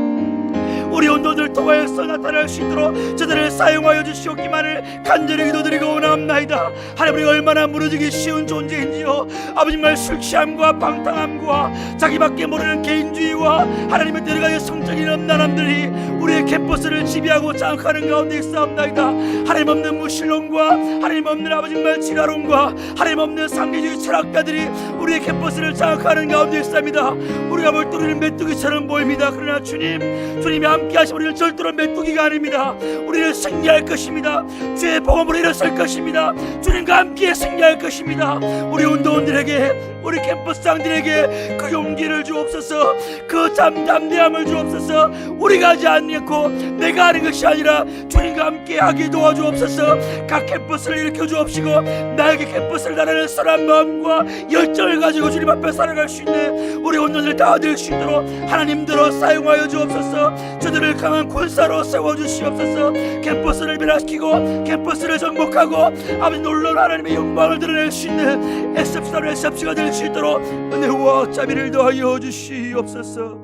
Speaker 1: 우리 온도들 통하여서 나타날 수 있도록 저들을 사용하여 주시옵기만을 간절히 기도드리고 원합나이다. 하나님 우리가 얼마나 무너지기 쉬운 존재인지요. 아버지 정말 술 취함과 방탕함과 자기밖에 모르는 개인주의와 하나님의 여러가지 성적인 음란함들이 우리의 캠퍼스를 지배하고 장악하는 가운데 있사옵나이다. 하나님 없는 무신론과 하나님 없는 아버지 정말 지가론과 하나님 없는 상대주의 철학가들이 우리의 캠퍼스를 장악하는 가운데 있습니다. 우리가 볼 때 우리는 메뚜기처럼 보입니다. 그러나 주님이 함께 하시면 우리는 절대로 메뚜기가 아닙니다. 우리는 승리할 것입니다. 주의 복음으로 일어설 것입니다. 주님과 함께 승리할 것입니다. 우리 운동원들에게 우리 캠퍼스장들에게 그 용기를 주옵소서. 그 담대함을 주옵소서. 우리가 하지 않고 내가 하는 것이 아니라 주님과 함께 하게 도와주옵소서. 각 캠퍼스를 일으켜 주옵시고 나에게 캠퍼스를 나라는 선한 마음과 열정을 가지고 주님 앞에 살아갈 수 있는 우리 운동원들 다 될 수 있도록 하나님들로 사용하여 주옵소서. 저들을 강한 군사로 세워주시옵소서. 캠퍼스를 변화시키고 캠퍼스를 정복하고 아버지 놀라운 하나님의 영광을 드러낼 수 있는 SFC로 SFC가 될 수 있도록 은혜와 자비를 더하여 주시옵소서.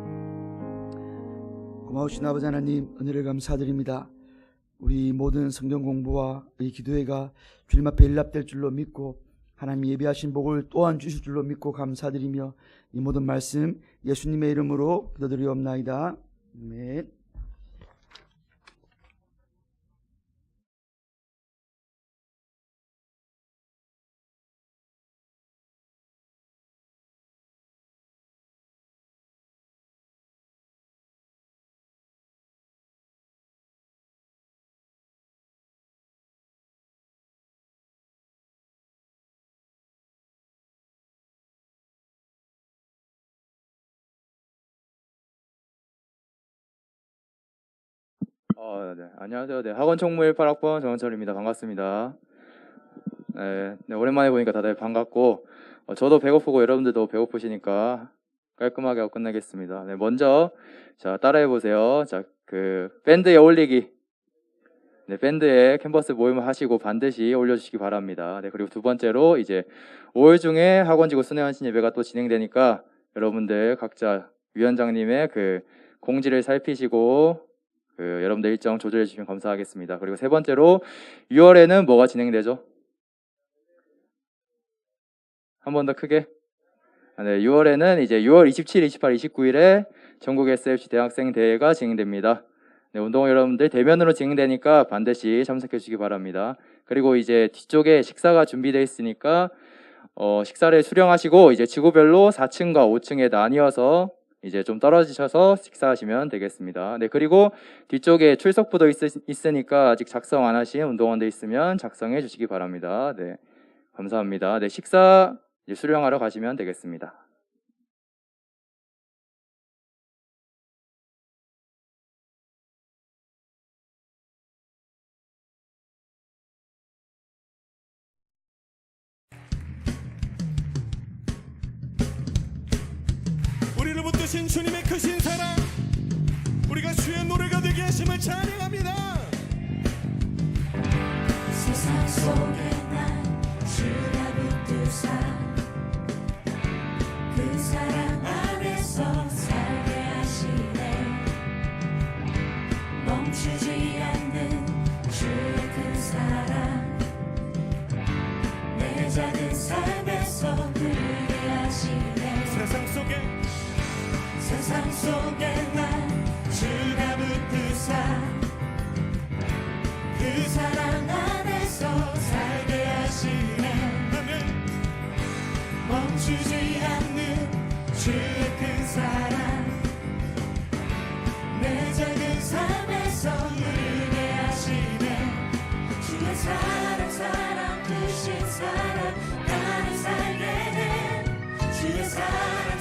Speaker 1: 고마우신 아버지 하나님 은혜를 감사드립니다. 우리 모든 성경 공부와 이 기도회가 주님 앞에 일납될 줄로 믿고 하나님 예비하신 복을 또한 주실 줄로 믿고 감사드리며 이 모든 말씀 예수님의 이름으로 기도드리옵나이다. 아멘.
Speaker 2: 네. 안녕하세요. 네, 학원 총무 18학번 정원철입니다. 반갑습니다. 네, 오랜만에 보니까 다들 반갑고 저도 배고프고 여러분들도 배고프시니까 깔끔하게 하고 끝내겠습니다. 네, 먼저 자 따라해 보세요. 자, 그 밴드에 올리기, 네, 밴드에 캔버스 모임을 하시고 반드시 올려주시기 바랍니다. 네, 그리고 두 번째로 이제 5월 중에 학원지구 순회환신 예배가 또 진행되니까 여러분들 각자 위원장님의 그 공지를 살피시고 그 여러분들 일정 조절해 주시면 감사하겠습니다. 그리고 세 번째로 6월에는 뭐가 진행되죠? 한 번 더 크게. 네, 6월에는 이제 6월 27, 28, 29일에 전국 SFC 대학생 대회가 진행됩니다. 네, 운동 여러분들 대면으로 진행되니까 반드시 참석해 주시기 바랍니다. 그리고 이제 뒤쪽에 식사가 준비되어 있으니까 식사를 수령하시고 이제 지구별로 4층과 5층에 나뉘어서 이제 좀 떨어지셔서 식사하시면 되겠습니다. 네, 그리고 뒤쪽에 출석부도 있으니까 아직 작성 안 하신 운동원들 있으면 작성해 주시기 바랍니다. 네, 감사합니다. 네, 식사 이제 수령하러 가시면 되겠습니다.
Speaker 3: 우리를 붙드신 주님의 크신 사랑, 우리가 주의 노래가 되게 하심을 찬양합니다.
Speaker 4: 세상 속에 난 주가 붙드사 그 사랑 안에서 살게 하시네. 멈추지 않는 주의 큰 사랑 내 작은 삶에서 누리게 하시네. 세상 속에 난 주가 붙드사 그 사랑 안에서 살게 하시네. 멈추지 않는 주의 큰 사랑 내 작은 삶에서 누리게 하시네. 주의 사랑 크신 사랑 나를 살게 해. 주의 사랑